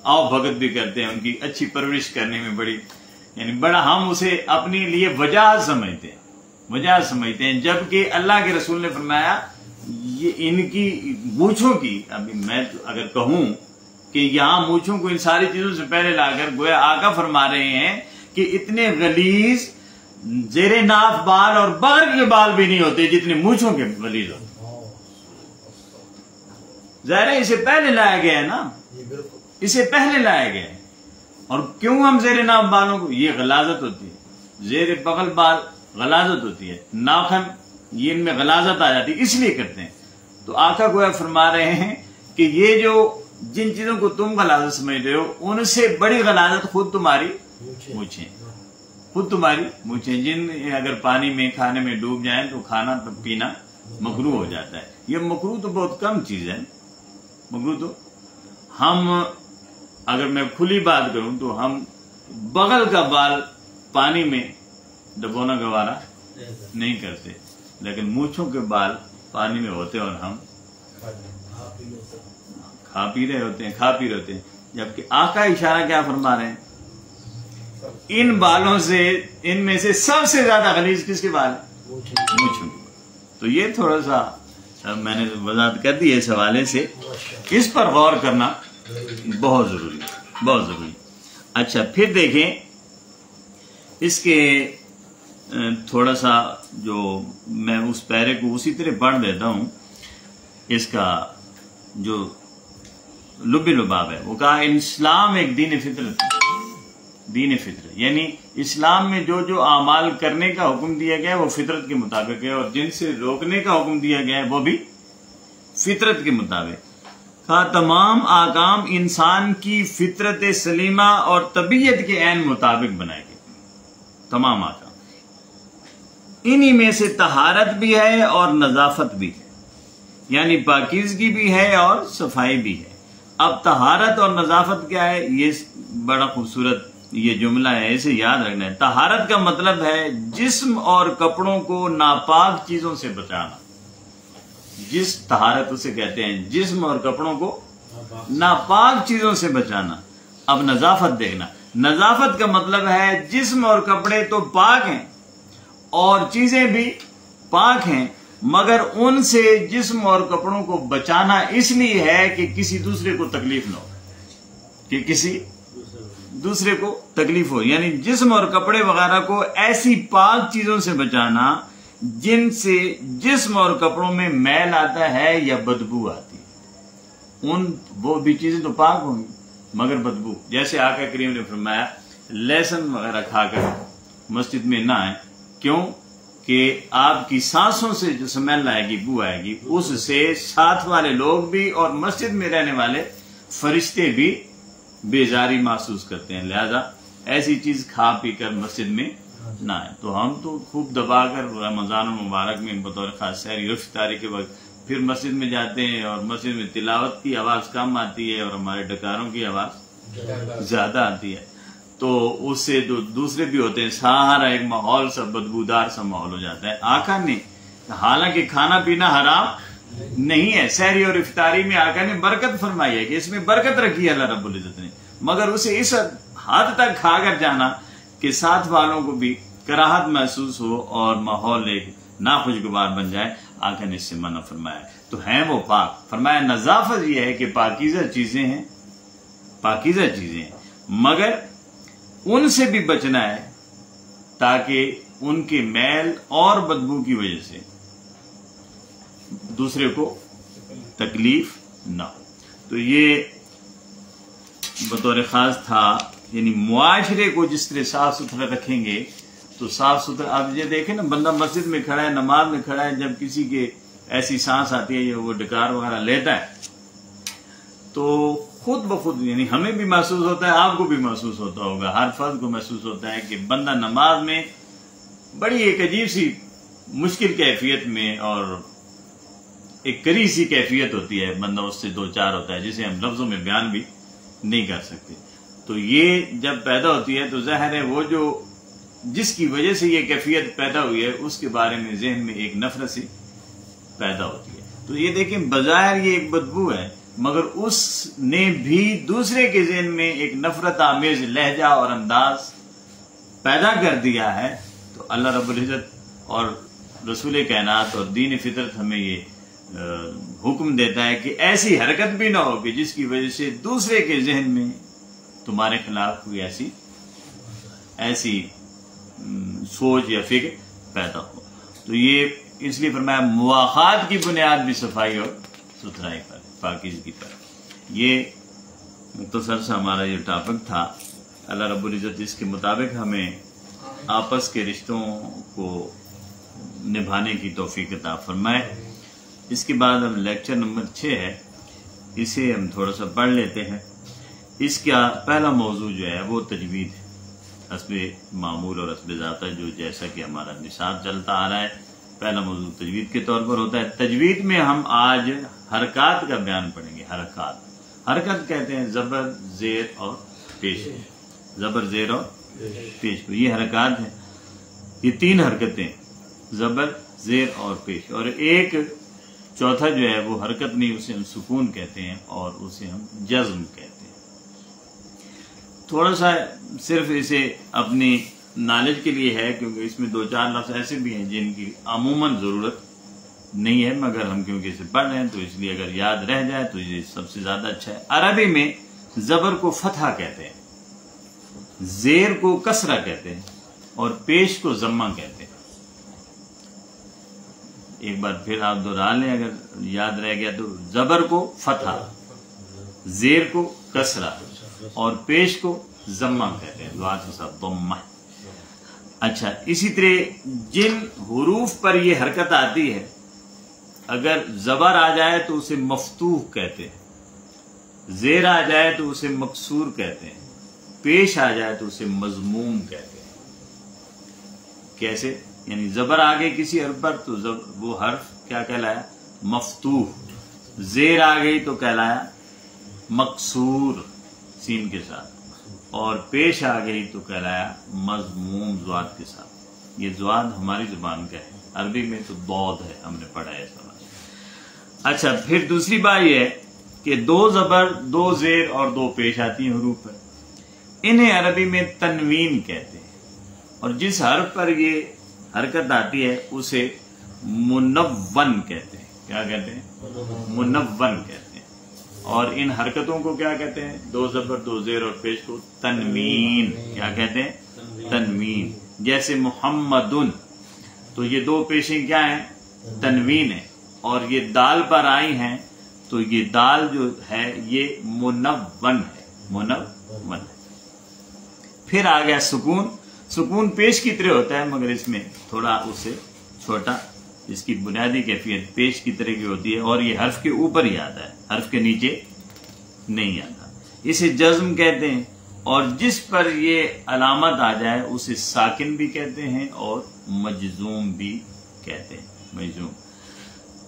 آؤ بھگت بھی کرتے ہیں، ان کی اچھی پرورش کرنے میں بڑی بڑا ہم اسے اپنے لیے وجہ سمجھتے ہیں. جبکہ اللہ کے رسول نے فرمایا یہ ان کی مونچھوں کی، ابھی میں اگر کہوں کہ یہاں مونچھوں کو ان ساری چیزوں سے پہلے لا کر گویا آقا فرما رہے ہیں کہ اتنے غلیظ زیر ناف بال اور بغل کے بال بھی نہیں ہوتے جتنے مونچھوں کے غلیظ ہوتے. ظاہر ہے اسے پہلے لایا گیا ہے نا، اسے پہلے لایا گیا ہے. اور کیوں ہم زیر ناف بالوں کو، یہ غلاظت ہوتی ہے. زیر بغل بال غلاظت ہوتی ہے، ناخن یہ ان میں غلاظت آ جاتی ہے، اس لیے کرتے ہیں. تو آقا گویا فرما رہے ہیں کہ یہ جو جن چیزوں کو تم غلاظت سمجھ رہے ہو ان سے بڑی غلاظت خود تمہاری مونچھیں، جن اگر پانی میں کھانے میں ڈوب جائیں تو کھانا پینا مکروہ ہو جاتا ہے. یہ مکروہ تو بہت کم چیز ہے. مکروہ تو ہم، اگر میں کھلی بات کروں تو ہم بغل کا بال پانی میں ڈبونا گوارا نہیں کرتے، لیکن مونچھوں کے بال پانی میں ہوتے اور ہم کھا پی رہے ہوتے ہیں. جبکہ آقا اشارہ کیا فرما رہے ہیں ان بالوں سے، ان میں سے سب سے زیادہ غلیظ کس کے بال ہیں؟ مونچھوں کے بال۔ تو یہ تھوڑا سا میں نے وضاحت کر دی ہے اس حوالے سے، اس پر غور کرنا بہت ضروری ہے، بہت ضروری۔ اچھا پھر دیکھیں اس کے تھوڑا سا جو میں اس پیرے کو اسی طرح پڑھ دیتا ہوں، اس کا جو لب لباب ہے وہ کہا اسلام ایک دین فطرت، دین فطرت یعنی اسلام میں جو جو اعمال کرنے کا حکم دیا گیا ہے وہ فطرت کے مطابق ہے، اور جن سے روکنے کا حکم دیا گیا ہے وہ بھی فطرت کے مطابق۔ کہا تمام احکام انسان کی فطرت سلیمہ اور طبیعت کے عین مطابق بنائے گئے، تمام احکام۔ انہی میں سے طہارت بھی ہے اور نظافت بھی ہے، یعنی پاکیزگی بھی ہے اور صفائی بھی ہے۔ اب طہارت اور نظافت کیا ہے؟ یہ بڑا خوبصورت یہ جملہ ہے، اسے یاد رکھنا ہے۔ طہارت کا مطلب ہے جسم اور کپڑوں کو ناپاک چیزوں سے بچانا، جس طہارت اسے کہتے ہیں، جسم اور کپڑوں کو ناپاک چیزوں سے بچانا۔ اب نظافت دیکھنا، نظافت کا مطلب ہے جسم اور کپڑے تو پاک ہیں اور چیزیں بھی پاک ہیں، مگر ان سے جسم اور کپڑوں کو بچانا اس لیے ہے کہ کسی دوسرے کو تکلیف نہ ہو، کہ کسی دوسرے کو تکلیف ہو، یعنی جسم اور کپڑے وغیرہ کو ایسی پاک چیزوں سے بچانا جن سے جسم اور کپڑوں میں میل آتا ہے یا بدبو آتی ہے۔ وہ بھی چیزیں تو پاک ہوں گی مگر بدبو، جیسے آقا کریم نے فرمایا لہسن وغیرہ کھا کر مسجد میں نہ آئے، کیوں کہ آپ کی سانسوں سے جو سمیل آئے گی، بو آئے گی، اس سے ساتھ والے لوگ بھی اور مسجد میں رہنے والے فرشتے بھی بیزاری محسوس کرتے ہیں، لہذا ایسی چیز کھا پی کر مسجد میں نہ آئے۔ تو ہم تو خوب دبا کر رمضان المبارک میں بطور خاص سحری اور افطاری کے وقت پھر مسجد میں جاتے ہیں، اور مسجد میں تلاوت کی آواز کم آتی ہے اور ہمارے ڈکاروں کی آواز زیادہ آتی ہے، تو اس سے جو دوسرے بھی ہوتے ہیں سارا ایک ماحول سا بدبودار سا ماحول ہو جاتا ہے۔ آقا نے حالانکہ کھانا پینا حرام نہیں ہے، سحری اور افطاری میں آقا نے برکت فرمائی ہے کہ اس میں برکت رکھی ہے اللہ رب العزت نے، مگر اسے اس حد تک کھا کر جانا کہ ساتھ والوں کو بھی کراہت محسوس ہو اور ماحول ایک ناخوشگوار بن جائے، آقا نے اس سے منع فرمایا ہے۔ تو ہیں وہ پاک، فرمایا نظافت یہ ہے کہ پاکیزہ چیزیں ہیں، پاکیزہ چیزیں ہیں، مگر ان سے بھی بچنا ہے تاکہ ان کے میل اور بدبو کی وجہ سے دوسرے کو تکلیف نہ ہو۔ تو یہ بطور خاص تھا، یعنی معاشرے کو جس طرح صاف ستھرا رکھیں گے تو صاف ستھرا۔ آپ یہ دیکھیں نا، بندہ مسجد میں کھڑا ہے، نماز میں کھڑا ہے، جب کسی کے ایسی سانس آتی ہے یا وہ ڈکار وغیرہ لیتا ہے تو خود بخود یعنی ہمیں بھی محسوس ہوتا ہے، آپ کو بھی محسوس ہوتا ہوگا، ہر فرد کو محسوس ہوتا ہے کہ بندہ نماز میں بڑی ایک عجیب سی مشکل کیفیت میں اور ایک کری سی کیفیت ہوتی ہے، بندہ اس سے دو چار ہوتا ہے جسے ہم لفظوں میں بیان بھی نہیں کر سکتے۔ تو یہ جب پیدا ہوتی ہے تو ظاہر ہے وہ جو جس کی وجہ سے یہ کیفیت پیدا ہوئی ہے اس کے بارے میں ذہن میں ایک نفرت سی پیدا ہوتی ہے۔ تو یہ دیکھیں بظاہر یہ ایک بدبو ہے، مگر اس نے بھی دوسرے کے ذہن میں ایک نفرت آمیز لہجہ اور انداز پیدا کر دیا ہے۔ تو اللہ رب العزت اور رسول کائنات اور دین فطرت ہمیں یہ حکم دیتا ہے کہ ایسی حرکت بھی نہ ہو کہ جس کی وجہ سے دوسرے کے ذہن میں تمہارے خلاف کوئی ایسی سوچ یا فکر پیدا ہو۔ تو یہ اس لیے فرمایا مواخات کی بنیاد بھی صفائی اور ستھرائی پر، پاکیزگی پر۔ یہ مختصر سا ہمارا یہ ٹاپک تھا۔ اللہ رب العزت اس کے مطابق ہمیں آپس کے رشتوں کو نبھانے کی توفیق عطا فرمائے۔ اس کے بعد اب لیکچر نمبر 6 ہے، اسے ہم تھوڑا سا پڑھ لیتے ہیں۔ اس کا پہلا موضوع جو ہے وہ تجوید ہے، حسب معمول اور حسب ذاتہ، جو جیسا کہ ہمارا نصاب چلتا آ رہا ہے پہلا موضوع تجوید کے طور پر ہوتا ہے۔ تجوید میں ہم آج حرکات کا بیان پڑھیں گے۔ حرکت کہتے ہیں زبر، زیر اور پیش، زبر، زیر اور پیش کو، یہ حرکات ہیں۔ یہ 3 حرکتیں، زبر، زیر اور پیش، اور ایک چوتھا جو ہے وہ حرکت نہیں، اسے ہم سکون کہتے ہیں اور اسے ہم جزم کہتے ہیں۔ تھوڑا سا صرف اسے اپنی نالج کے لیے ہے، کیونکہ اس میں 2-4 لفظ ایسے بھی ہیں جن کی عموماً ضرورت نہیں ہے، مگر ہم کیونکہ اسے پڑھ رہے ہیں تو اس لیے اگر یاد رہ جائے تو یہ سب سے زیادہ اچھا ہے۔ عربی میں زبر کو فتحہ کہتے ہیں، زیر کو کسرہ کہتے ہیں اور پیش کو ضمہ کہتے ہیں۔ ایک بار پھر آپ دوہرا لیں اگر یاد رہ گیا تو، زبر کو فتحہ، زیر کو کسرہ اور پیش کو ضمہ کہتے ہیں، دعا کے ساتھ ضمہ۔ اچھا، اسی طرح جن حروف پر یہ حرکت آتی ہے، اگر زبر آ جائے تو اسے مفتوح کہتے ہیں، زیر آ جائے تو اسے مکسور کہتے ہیں، پیش آ جائے تو اسے مضموم کہتے ہیں۔ کیسے؟ یعنی زبر آ گئی کسی حرف پر تو وہ حرف کیا کہلایا؟ مفتوح۔ زیر آ گئی تو کہلایا مکسور سین کے ساتھ، اور پیش آ گئی تو کہلایا مضموم ضاد کے ساتھ۔ یہ ضاد ہماری زبان کا ہے، عربی میں تو ضاد ہے، ہم نے پڑھا ہے سمجھ۔ اچھا، پھر دوسری بات یہ ہے کہ 2 زبر 2 زیر اور 2 پیش آتی ہیں حروف پر، انہیں عربی میں تنوین کہتے ہیں، اور جس حرف پر یہ حرکت آتی ہے اسے منون کہتے ہیں۔ کیا کہتے ہیں؟ منون کہتے ہیں۔ اور ان حرکتوں کو کیا کہتے ہیں؟ 2 زبر 2 زیر اور پیش کو تنوین۔ کیا کہتے ہیں؟ تنوین۔ جیسے محمدن، تو یہ 2 پیشیں کیا ہیں؟ تنوین ہے، اور یہ دال پر آئی ہیں تو یہ دال جو ہے یہ منون ہے، منون ہے۔ پھر آ گیا سکون۔ سکون پیش کی طرح ہوتا ہے، مگر اس میں تھوڑا اس سے چھوٹا، اس کی بنیادی کیفیت پیش کی طرح کی ہوتی ہے، اور یہ حرف کے اوپر ہی آتا ہے، حرف کے نیچے نہیں آتا۔ اسے جزم کہتے ہیں، اور جس پر یہ علامت آ جائے اسے ساکن بھی کہتے ہیں اور مجزوم بھی کہتے ہیں، مجزوم۔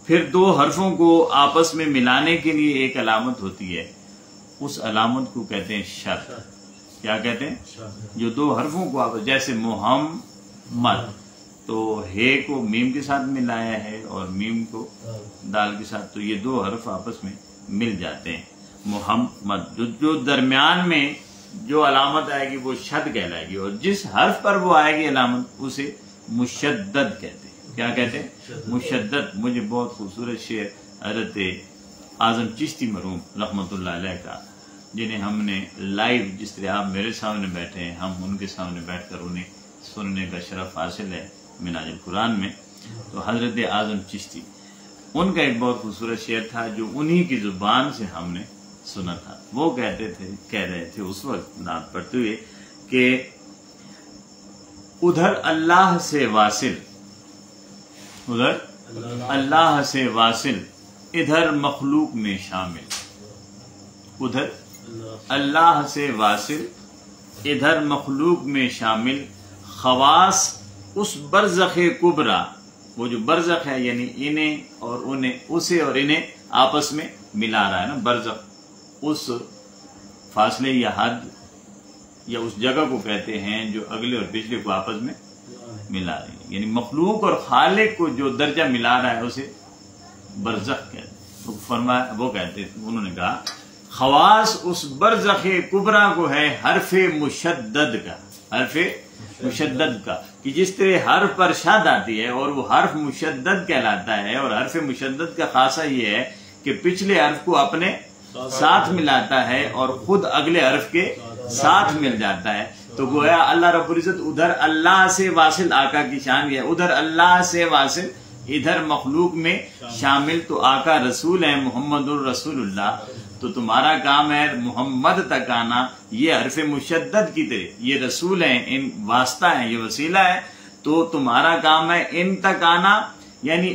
پھر 2 حرفوں کو آپس میں ملانے کے لیے ایک علامت ہوتی ہے، اس علامت کو کہتے ہیں شرط۔ کیا کہتے ہیں؟ جو 2 حرفوں کو آپس، جیسے محمد، تو ہے کو میم کے ساتھ ملایا ہے اور میم کو دال کے ساتھ، تو یہ 2 حرف آپس میں مل جاتے ہیں، محمد۔ جو درمیان میں جو علامت آئے گی وہ شد کہلائے گی، اور جس حرف پر وہ آئے گی علامت اسے مشدد کہتے ہیں۔ کیا کہتے ہیں؟ مشدد۔ مجھے بہت خوبصورت شعر حضرت اعظم چشتی مرحوم رحمۃ اللہ علیہ کا، جنہیں ہم نے لائیو، جس طرح آپ میرے سامنے بیٹھے ہیں، ہم ان کے سامنے بیٹھ کر انہیں سننے کا شرف حاصل ہے مناج القرآن میں، تو حضرت اعظم چشتی، ان کا ایک بہت خوبصورت شعر تھا جو انہی کی زبان سے ہم نے سنا تھا۔ وہ کہہ رہے تھے اس وقت نعت پڑھتے ہوئے کہ ادھر اللہ سے واصل، ادھر اللہ سے واصل، ادھر مخلوق میں شامل، ادھر اللہ سے واصل، ادھر مخلوق میں شامل، خواص اس برزخ کبرا، وہ جو برزخ ہے یعنی انہیں اور انہیں، اسے اور انہیں آپس میں ملا رہا ہے نا، برزخ اس فاصلے یا حد یا اس جگہ کو کہتے ہیں جو اگلے اور پچھلے کو آپس میں ملا رہی ہے، یعنی مخلوق اور خالق کو جو درجہ ملا رہا ہے اسے برزخ کہتے ہیں۔ فرمایا، وہ کہتے ہیں، انہوں نے کہا خواص اس برزخ کبرا کو ہے حرف مشدد کا، حرف مشدد کا، کہ جس طرح حرف پر شد آتی ہے اور وہ حرف مشدد کہلاتا ہے، اور حرف مشدد کا خاصہ یہ ہے کہ پچھلے حرف کو اپنے ساتھ ملاتا ہے اور خود اگلے حرف کے ساتھ مل جاتا ہے۔ تو گویا اللہ رب العزت ادھر اللہ سے واصل، آقا کی شان یہ ہے، ادھر اللہ سے واصل، ادھر مخلوق میں شامل، تو آقا رسول ہیں محمد الرسول اللہ، تو تمہارا کام ہے محمد تک آنا، یہ حرف مشدد کی طرح، یہ رسول ہیں، ان واسطہ ہیں، یہ وسیلہ ہے، تو تمہارا کام ہے ان تک آنا، یعنی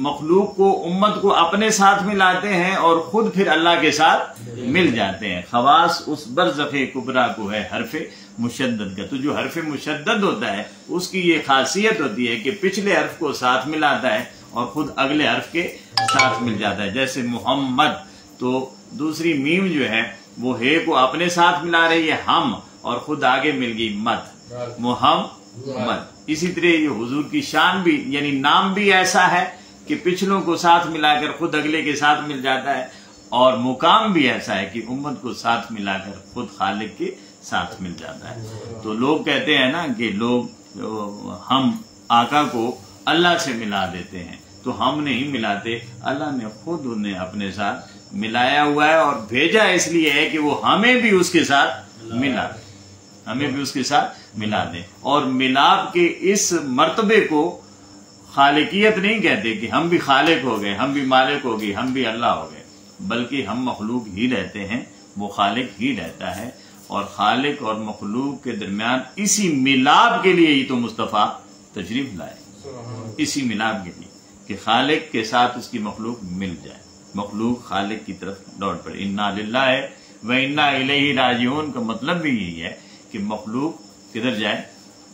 مخلوق کو، امت کو اپنے ساتھ ملاتے ہیں اور خود پھر اللہ کے ساتھ مل جاتے ہیں۔ خواص اس برزخ کبرا کو ہے حرف مشدد کا۔ تو جو حرف مشدد ہوتا ہے اس کی یہ خاصیت ہوتی ہے کہ پچھلے حرف کو ساتھ ملاتا ہے اور خود اگلے حرف کے ساتھ مل جاتا ہے، جیسے محمد، تو دوسری میم جو ہے وہ ہے کو اپنے ساتھ ملا رہی ہے ہم، اور خود آگے مل گئی مت، محمد۔ اسی طرح یہ حضور کی شان بھی، یعنی نام بھی ایسا ہے کہ پچھلوں کو ساتھ ملا کر خود اگلے کے ساتھ مل جاتا ہے، اور مقام بھی ایسا ہے کہ امت کو ساتھ ملا کر خود خالق کے ساتھ مل جاتا ہے. تو لوگ کہتے ہیں نا کہ ہم آقا کو اللہ سے ملا دیتے ہیں، تو ہم نہیں ملاتے، اللہ نے خود انہیں اپنے ساتھ ملایا ہوا ہے اور بھیجا اس لیے ہے کہ وہ ہمیں بھی اس کے ساتھ ملا دے، ہمیں بھی اس کے ساتھ ملا دے. اور ملاپ کے اس مرتبے کو خالقیت نہیں کہتے کہ ہم بھی خالق ہو گئے، ہم بھی مالک ہو گئے، ہم بھی اللہ ہو گئے، بلکہ ہم مخلوق ہی رہتے ہیں، وہ خالق ہی رہتا ہے. اور خالق اور مخلوق کے درمیان اسی ملاپ کے لیے ہی تو مصطفیٰ تشریف لائے، اسی ملاپ کے لیے کہ خالق کے ساتھ اس کی مخلوق مل جائے، مخلوق خالق کی طرف لوٹ پڑے. انا للہ و انا الیہ راجعون کا مطلب بھی یہی ہے کہ مخلوق کدھر جائے؟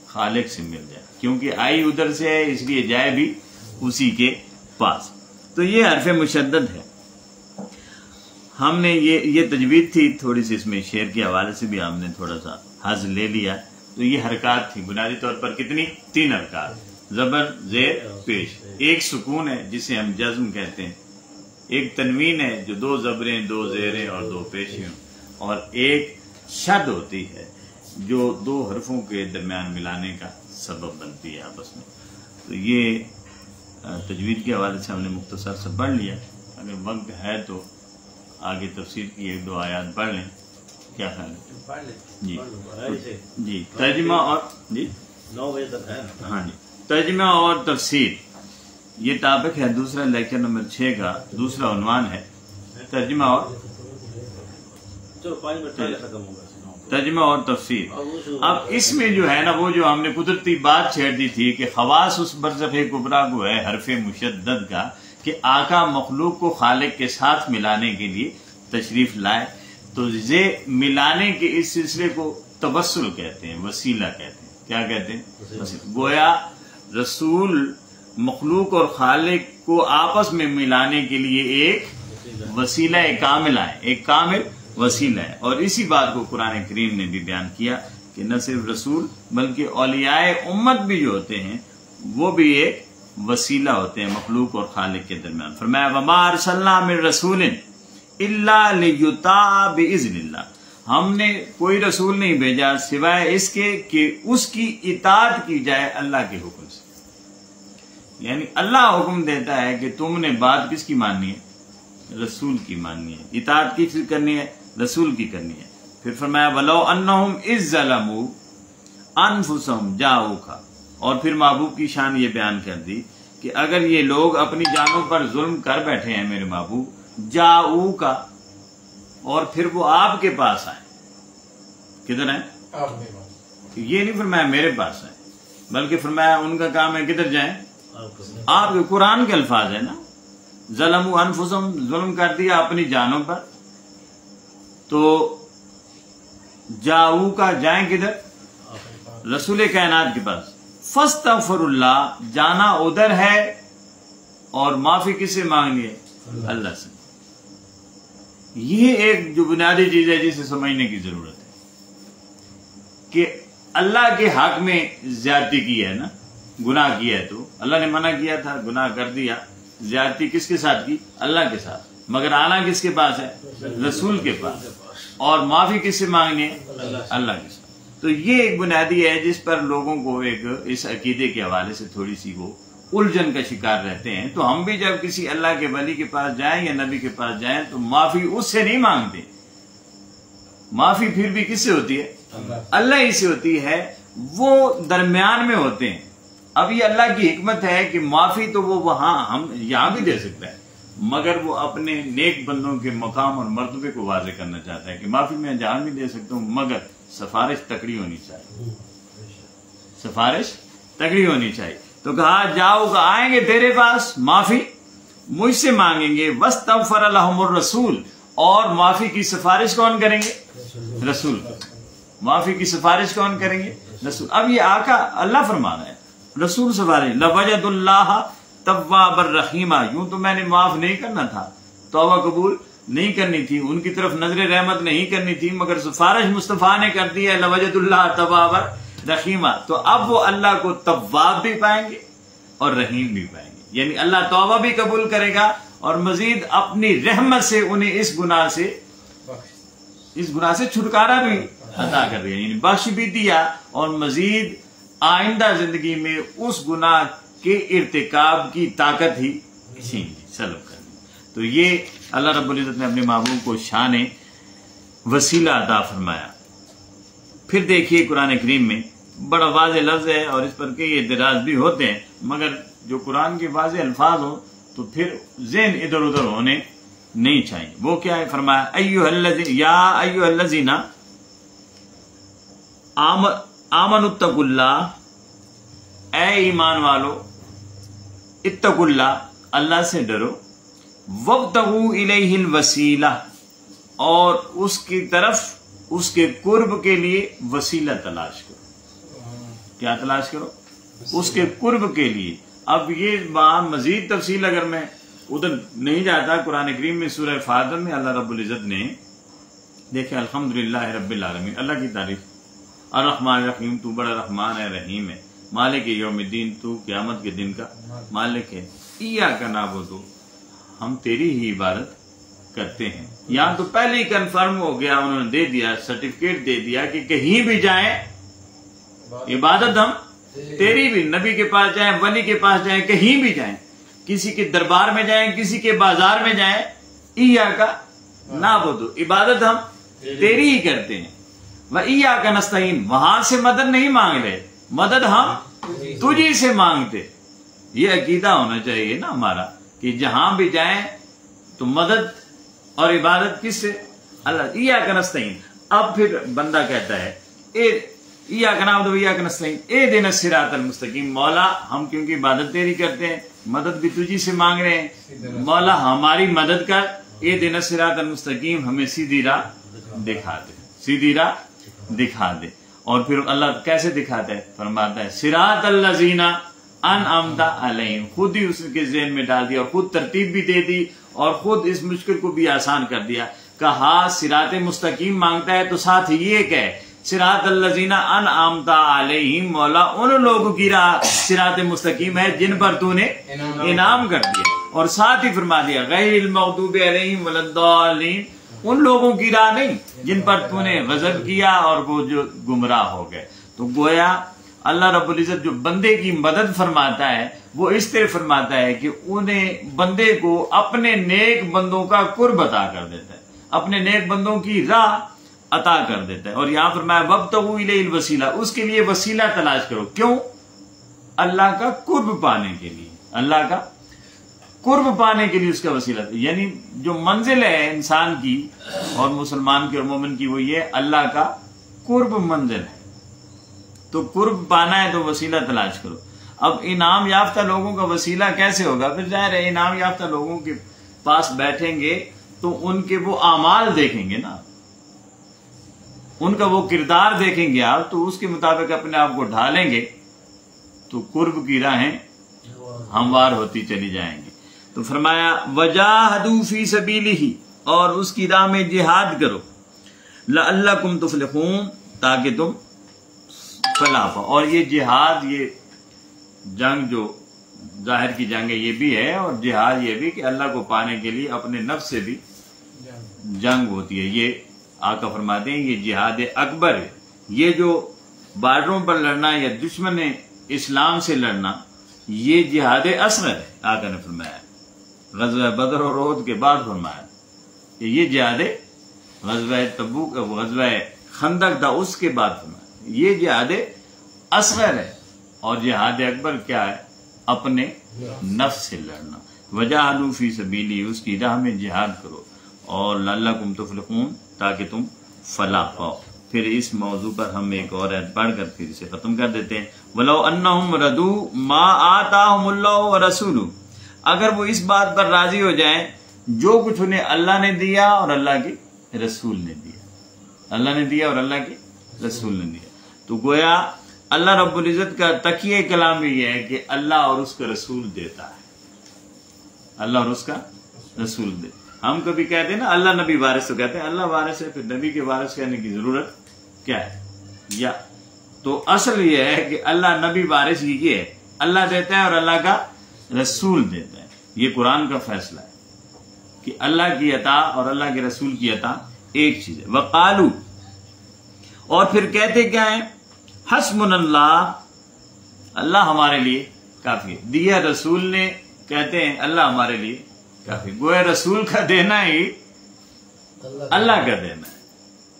خالق سے مل جائے، کیونکہ آئی ادھر سے ہے اس لیے جائے بھی اسی کے پاس. تو یہ حرف مشدد ہے. ہم نے یہ تجوید تھی تھوڑی سی، اس میں شعر کے حوالے سے بھی ہم نے تھوڑا سا حظ لے لیا. تو یہ حرکات تھی بنیادی طور پر کتنی؟ 3 حرکات، زبر زیر پیش، ایک سکون ہے جسے ہم جزم کہتے ہیں، ایک تنوین ہے جو 2 زبریں 2 زیریں اور 2 پیشیاں، اور ایک شد ہوتی ہے جو 2 حرفوں کے درمیان ملانے کا سبب بنتی ہے آپس میں. تو یہ تجوید کے حوالے سے ہم نے مختصر سے پڑھ لیا. اگر وقت ہے تو آگے تفسیر کی 1-2 آیات پڑھ لیں، کیا خیال ہے؟ جی ترجمہ اور 9 بجے تک ہے. ہاں جی، ترجمہ اور تفسیر یہ ٹاپک ہے دوسرا، لیکچر نمبر 6 کا دوسرا عنوان ہے ترجمہ اور تفسیر. اب اس میں جو ہے نا وہ جو ہم نے قدرتی بات چھیڑ دی تھی کہ خواص اس برزخ کبریٰ کو ہے حرف مشدد کا کہ آقا مخلوق کو خالق کے ساتھ ملانے کے لیے تشریف لائے. تو یہ ملانے کے اس سلسلے کو توسل کہتے ہیں، وسیلہ کہتے ہیں. کیا کہتے ہیں؟ گویا رسول مخلوق اور خالق کو آپس میں ملانے کے لیے ایک وسیلہ کامل ہے، ایک کامل وسیلہ ہے. اور اسی بات کو قرآن کریم نے بھی بیان کیا کہ نہ صرف رسول بلکہ اولیاء امت بھی جو ہوتے ہیں وہ بھی ایک وسیلہ ہوتے ہیں مخلوق اور خالق کے درمیان. فرمایا وما ارسلنا من رسول الا لیطاع باذن اللہ، ہم نے کوئی رسول نہیں بھیجا سوائے اس کے کہ اس کی اطاعت کی جائے اللہ کے حکم سے. یعنی اللہ حکم دیتا ہے کہ تم نے بات کس کی ماننی ہے؟ رسول کی ماننی ہے. اطاعت کس کی کرنی ہے؟ رسول کی کرنی ہے. پھر فرمایا وَلَوْ أَنَّهُمْ إِذْ ظَلَمُوا أَنفُسَهُمْ جَاءُوكَ، اور پھر محبوب کی شان یہ بیان کر دی کہ اگر یہ لوگ اپنی جانوں پر ظلم کر بیٹھے ہیں میرے محبوب، جاؤکا، اور پھر وہ آپ کے پاس آئے. کدھر ہیں؟ یہ نہیں فرمایا میرے پاس آئے، بلکہ فرمایا ان کا کام ہے کدھر جائیں؟ آپ کے قرآن کے الفاظ ہے نا، ظلموا انفسہم، ظلم کر دیا اپنی جانوں پر. تو جاؤ کا جائیں کدھر؟ رسول کائنات کے پاس. فاستغفر اللہ، جانا ادھر ہے اور معافی کس سے مانگنی ہے؟ اللہ سے. یہ ایک جو بنیادی چیز ہے جسے سمجھنے کی ضرورت ہے کہ اللہ کے حق میں زیادتی کی ہے نا، گناہ کیا ہے تو اللہ نے منع کیا تھا، گناہ کر دیا. زیادتی کس کے ساتھ کی؟ اللہ کے ساتھ. مگر آنا کس کے پاس ہے؟ رسول کے پاس. اور معافی کس سے مانگنی ہے؟ اللہ کے ساتھ. تو یہ ایک بنیادی ہے جس پر لوگوں کو ایک اس عقیدے کے حوالے سے تھوڑی سی وہ الجھن کا شکار رہتے ہیں. تو ہم بھی جب کسی اللہ کے ولی کے پاس جائیں یا نبی کے پاس جائیں تو معافی اس سے نہیں مانگتے. معافی پھر بھی کس سے ہوتی ہے؟ اللہ ہی سے ہوتی ہے. وہ درمیان میں ہوتے ہیں. اب یہ اللہ کی حکمت ہے کہ معافی تو وہ وہاں ہم یہاں بھی دے سکتا ہے، مگر وہ اپنے نیک بندوں کے مقام اور مرتبے کو واضح کرنا چاہتا ہے کہ معافی میں جہاں بھی دے سکتا ہوں، مگر سفارش تکڑی ہونی چاہیے، سفارش تکڑی ہونی چاہیے. تو کہا جاؤ کہ آئیں گے تیرے پاس، معافی مجھ سے مانگیں گے. واستغفر لهم الرسول، اور معافی کی سفارش کون کریں گے؟ رسول. معافی کی سفارش کون کریں گے؟ رسول. اب یہ آقا اللہ فرما رہا ہے، رسول سفارش. لوجد اللہ توابا رحیما، یوں تو میں نے معاف نہیں کرنا تھا، توبہ قبول نہیں کرنی تھی، ان کی طرف نظر رحمت نہیں کرنی تھی، مگر سفارش مصطفیٰ نے کر دی ہے لوجد اللہ توابا رحیما. تو اب وہ اللہ کو تواب بھی پائیں گے اور رحیم بھی پائیں گے. یعنی اللہ توبہ بھی قبول کرے گا اور مزید اپنی رحمت سے انہیں اس گناہ سے چھٹکارا بھی عطا کر دیا، یعنی بخش بھی دیا اور مزید آئندہ زندگی میں اس گناہ کے ارتکاب کی طاقت ہی چھین لی، سلب کر دی۔ تو یہ اللہ رب العزت نے اپنے محبوب کو شان وسیلہ عطا فرمایا۔ پھر دیکھیے قرآن کریم میں بڑا واضح لفظ ہے اور اس پر کئی اعتراض بھی ہوتے ہیں، مگر جو قرآن کے واضح الفاظ ہوں تو پھر ذہن ادھر ادھر ہونے نہیں چاہیے۔ وہ کیا ہے؟ فرمایا یا ایھا الذین آمنوا اتقوا اللہ، اے ایمان والو، اتقوا اللہ، اللہ سے ڈرو، وابتغوا الیہ الوسیلہ، اور اس کی طرف اس کے قرب کے لیے وسیلہ تلاش کرو۔ کیا تلاش کرو؟ اس کے قرب کے لیے۔ اب یہ مزید تفصیل اگر میں ادھر نہیں جاتا، قرآن کریم میں سورہ فاتر میں اللہ رب العزت نے دیکھیں الحمدللہ رب العالمین، اللہ کی تعریف، الرحمن الرحیم، تو بڑا رحمان ہے رحیم ہے، مالک یوم الدین، تو قیامت کے دن کا مالک ہے، ایاک نعبد، ہم تیری ہی عبادت کرتے ہیں۔ یہاں تو پہلے ہی کنفرم ہو گیا، انہوں نے دے دیا، سرٹیفکیٹ دے دیا کہ کہیں بھی جائیں عبادت ہم تیری بھی، نبی کے پاس جائیں، ولی کے پاس جائیں، کہیں بھی جائیں، کسی کے دربار میں جائیں، کسی کے بازار میں جائیں، ایاک نعبد، عبادت ہم تیری ہی کرتے ہیں، وایاک نستعین، وہاں سے مدد نہیں مانگ رہے، مدد ہم تجھی سے مانگتے۔ یہ عقیدہ ہونا چاہیے نا ہمارا کہ جہاں بھی جائیں تو مدد اور عبادت کس سے؟ اللہ، ایاک نستعین۔ اب پھر بندہ کہتا ہے ایاک نعبد و ایاک نستعین اہدنا الصراط المستقیم، مولا ہم کیونکہ عبادت تیری کرتے ہیں، مدد بھی تجھی سے مانگ رہے ہیں، مولا ہماری مدد کر، اہدنا الصراط المستقیم، ہمیں سیدھی راہ دکھا دے، سیدھی راہ دکھا دے۔ اور پھر اللہ کیسے دکھاتا ہے؟ فرماتا ہے صراط الذین انعمت علیہم، خود ہی اس کے ذہن میں ڈال دیا اور خود ترتیب بھی دے دی اور خود اس مشکل کو بھی آسان کر دیا۔ کہا صراط مستقیم مانگتا ہے تو ساتھ یہ کہ صراط الذین انعمت علیہم، مولا ان لوگوں کی راہ صراط مستقیم ہے جن پر تو نے انعام کر دیا، اور ساتھ ہی فرما دیا غیر المغضوب علیہم ولا الضالین، ان لوگوں کی راہ نہیں جن پر تو نے غضب کیا اور وہ جو گمراہ ہو گئے۔ تو گویا اللہ رب العزت جو بندے کی مدد فرماتا ہے وہ اس طرح فرماتا ہے کہ انہیں بندے کو اپنے نیک بندوں کا قرب عطا کر دیتا ہے، اپنے نیک بندوں کی راہ عطا کر دیتا ہے۔ اور یہاں فرمایا وابتغوا الیہ الوسیلہ، اس کے لیے وسیلہ تلاش کرو، کیوں؟ اللہ کا قرب پانے کے لیے، اللہ کا قرب پانے کے لیے اس کا وسیلہ، یعنی جو منزل ہے انسان کی اور مسلمان کی اور مومن کی وہ یہ اللہ کا قرب منزل ہے۔ تو قرب پانا ہے تو وسیلہ تلاش کرو۔ اب انعام یافتہ لوگوں کا وسیلہ کیسے ہوگا؟ پھر ظاہر ہے انعام یافتہ لوگوں کے پاس بیٹھیں گے تو ان کے وہ اعمال دیکھیں گے نا، ان کا وہ کردار دیکھیں گے آپ، تو اس کے مطابق اپنے آپ کو ڈھالیں گے تو قرب کی راہیں ہموار ہوتی چلی جائیں گی۔ تو فرمایا وجاہدوا فی سبیلہ، اور اس کی راہ میں جہاد کرو، لعلکم تفلحون، تاکہ تم فلاح پاؤ۔ اور یہ جہاد، یہ جنگ جو ظاہر کی جنگ ہے یہ بھی ہے، اور جہاد یہ بھی کہ اللہ کو پانے کے لیے اپنے نفس سے بھی جنگ ہوتی ہے۔ یہ آقا فرماتے ہیں یہ جہاد اکبر ہے، یہ جو بارڈروں پر لڑنا یا دشمن اسلام سے لڑنا یہ جہاد اصغر ہے۔ آقا نے فرمایا غزوہ بدر اور احد کے بعد فرمایا کہ یہ جہاد، غزوہ تبوک غزوہ خندق تھا اس کے بعد فرمایا یہ جہاد اصغر ہے، اور جہاد اکبر کیا ہے؟ اپنے نفس سے لڑنا۔ وجاہدوا فی سبیلی، اس کی راہ میں جہاد کرو، اور لعلکم تفلحون، تاکہ تم فلاح پاؤ۔ پھر اس موضوع پر ہم ایک اور آیت پڑھ کر پھر اسے ختم کر دیتے ہیں۔ وَلَوْ أَنَّهُمْ رَضُوا مَا آتَاهُمُ اللَّهُ وَرَسُولُهُ، اگر وہ اس بات پر راضی ہو جائیں جو کچھ انہیں اللہ نے دیا اور اللہ کے رسول نے دیا، اللہ نے دیا اور اللہ کے رسول نے دیا۔ تو گویا اللہ رب العزت کا تقیہ کلام یہ ہے کہ اللہ اور اس کا رسول دیتا ہے، اللہ اور اس کا رسول دے۔ ہم کبھی کہتے ہیں نا اللہ نبی وارث، تو کہتے ہیں اللہ وارث ہے، پھر نبی کے وارث کہنے کی ضرورت کیا ہے؟ یا تو اصل یہ ہے کہ اللہ نبی وارث یہ ہے، اللہ دیتا ہے اور اللہ کا رسول دیتا ہے۔ یہ قرآن کا فیصلہ ہے کہ اللہ کی عطا اور اللہ کے رسول کی عطا ایک چیز ہے۔ وقالو، اور پھر کہتے کیا ہیں؟ حسبنا اللہ، اللہ ہمارے لیے کافی ہے. دیا رسول نے، کہتے ہیں اللہ ہمارے لیے کافی. گویا رسول کا دینا ہی اللہ کا دینا ہے،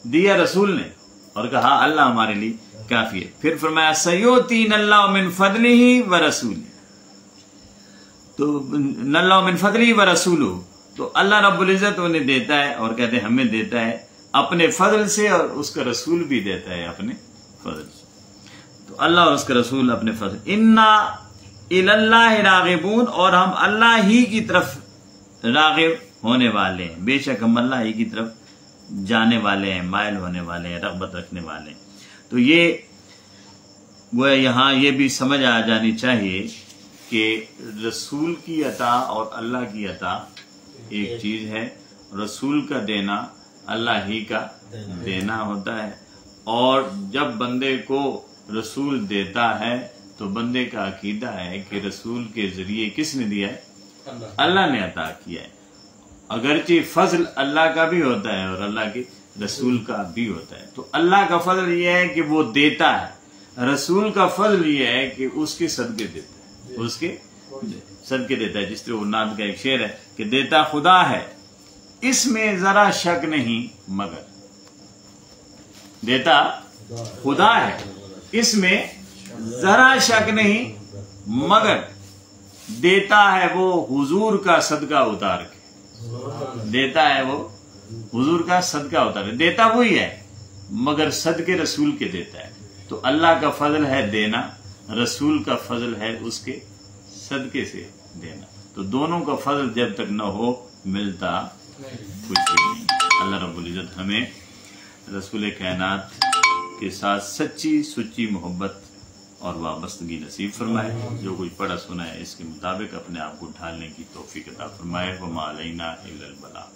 دیا رسول نے اور کہا اللہ ہمارے لیے کافی ہے. پھر فرمایا سیؤتین اللہ من فضلہ ورسولہ، تو اللہ من فضلہ ورسولہ، تو اللہ رب العزت انہیں دیتا ہے اور کہتے ہیں ہمیں دیتا ہے اپنے فضل سے، اور اس کا رسول بھی دیتا ہے اپنے فضل سے. تو اللہ اور اس کا رسول اپنے فضل. انا الی اللہ راغبون، اور ہم اللہ ہی کی طرف راغب ہونے والے ہیں، بے شک ہم اللہ ہی کی طرف جانے والے ہیں، مائل ہونے والے ہیں، رغبت رکھنے والے ہیں. تو یہ وہ یہاں یہ بھی سمجھ آ جانی چاہیے کہ رسول کی عطا اور اللہ کی عطا ایک چیز ہے. رسول کا دینا اللہ ہی کا دینا ہوتا ہے، اور جب بندے کو رسول دیتا ہے تو بندے کا عقیدہ ہے کہ رسول کے ذریعے کس نے دیا ہے؟ اللہ نے عطا کیا ہے. اگرچہ فضل اللہ کا بھی ہوتا ہے اور اللہ کے رسول کا بھی ہوتا ہے. تو اللہ کا فضل یہ ہے کہ وہ دیتا ہے، رسول کا فضل یہ ہے کہ اس کے صدقے دیتا ہے، اس کے صدقے دیتا ہے. جس طرح نعت کا ایک شعر ہے کہ دیتا خدا ہے اس میں ذرا شک نہیں مگر، دیتا خدا ہے اس میں ذرا شک نہیں مگر، دیتا ہے وہ حضور کا صدقہ اتار کے، دیتا ہے وہ حضور کا صدقہ اتار کے. دیتا وہی ہے مگر صدقے رسول کے دیتا ہے. تو اللہ کا فضل ہے دینا، رسول کا فضل ہے اس کے صدقے سے دینا. تو دونوں کا فضل جب تک نہ ہو ملتا کچھ بھی نہیں. اللہ رب العزت ہمیں رسول کائنات کے ساتھ سچی سچی محبت اور وابستگی نصیب فرمائے. جو کچھ پڑھا سنا ہے اس کے مطابق اپنے آپ کو ڈھالنے کی توفیق عطا فرمائے. وما علینا الا البلاغ.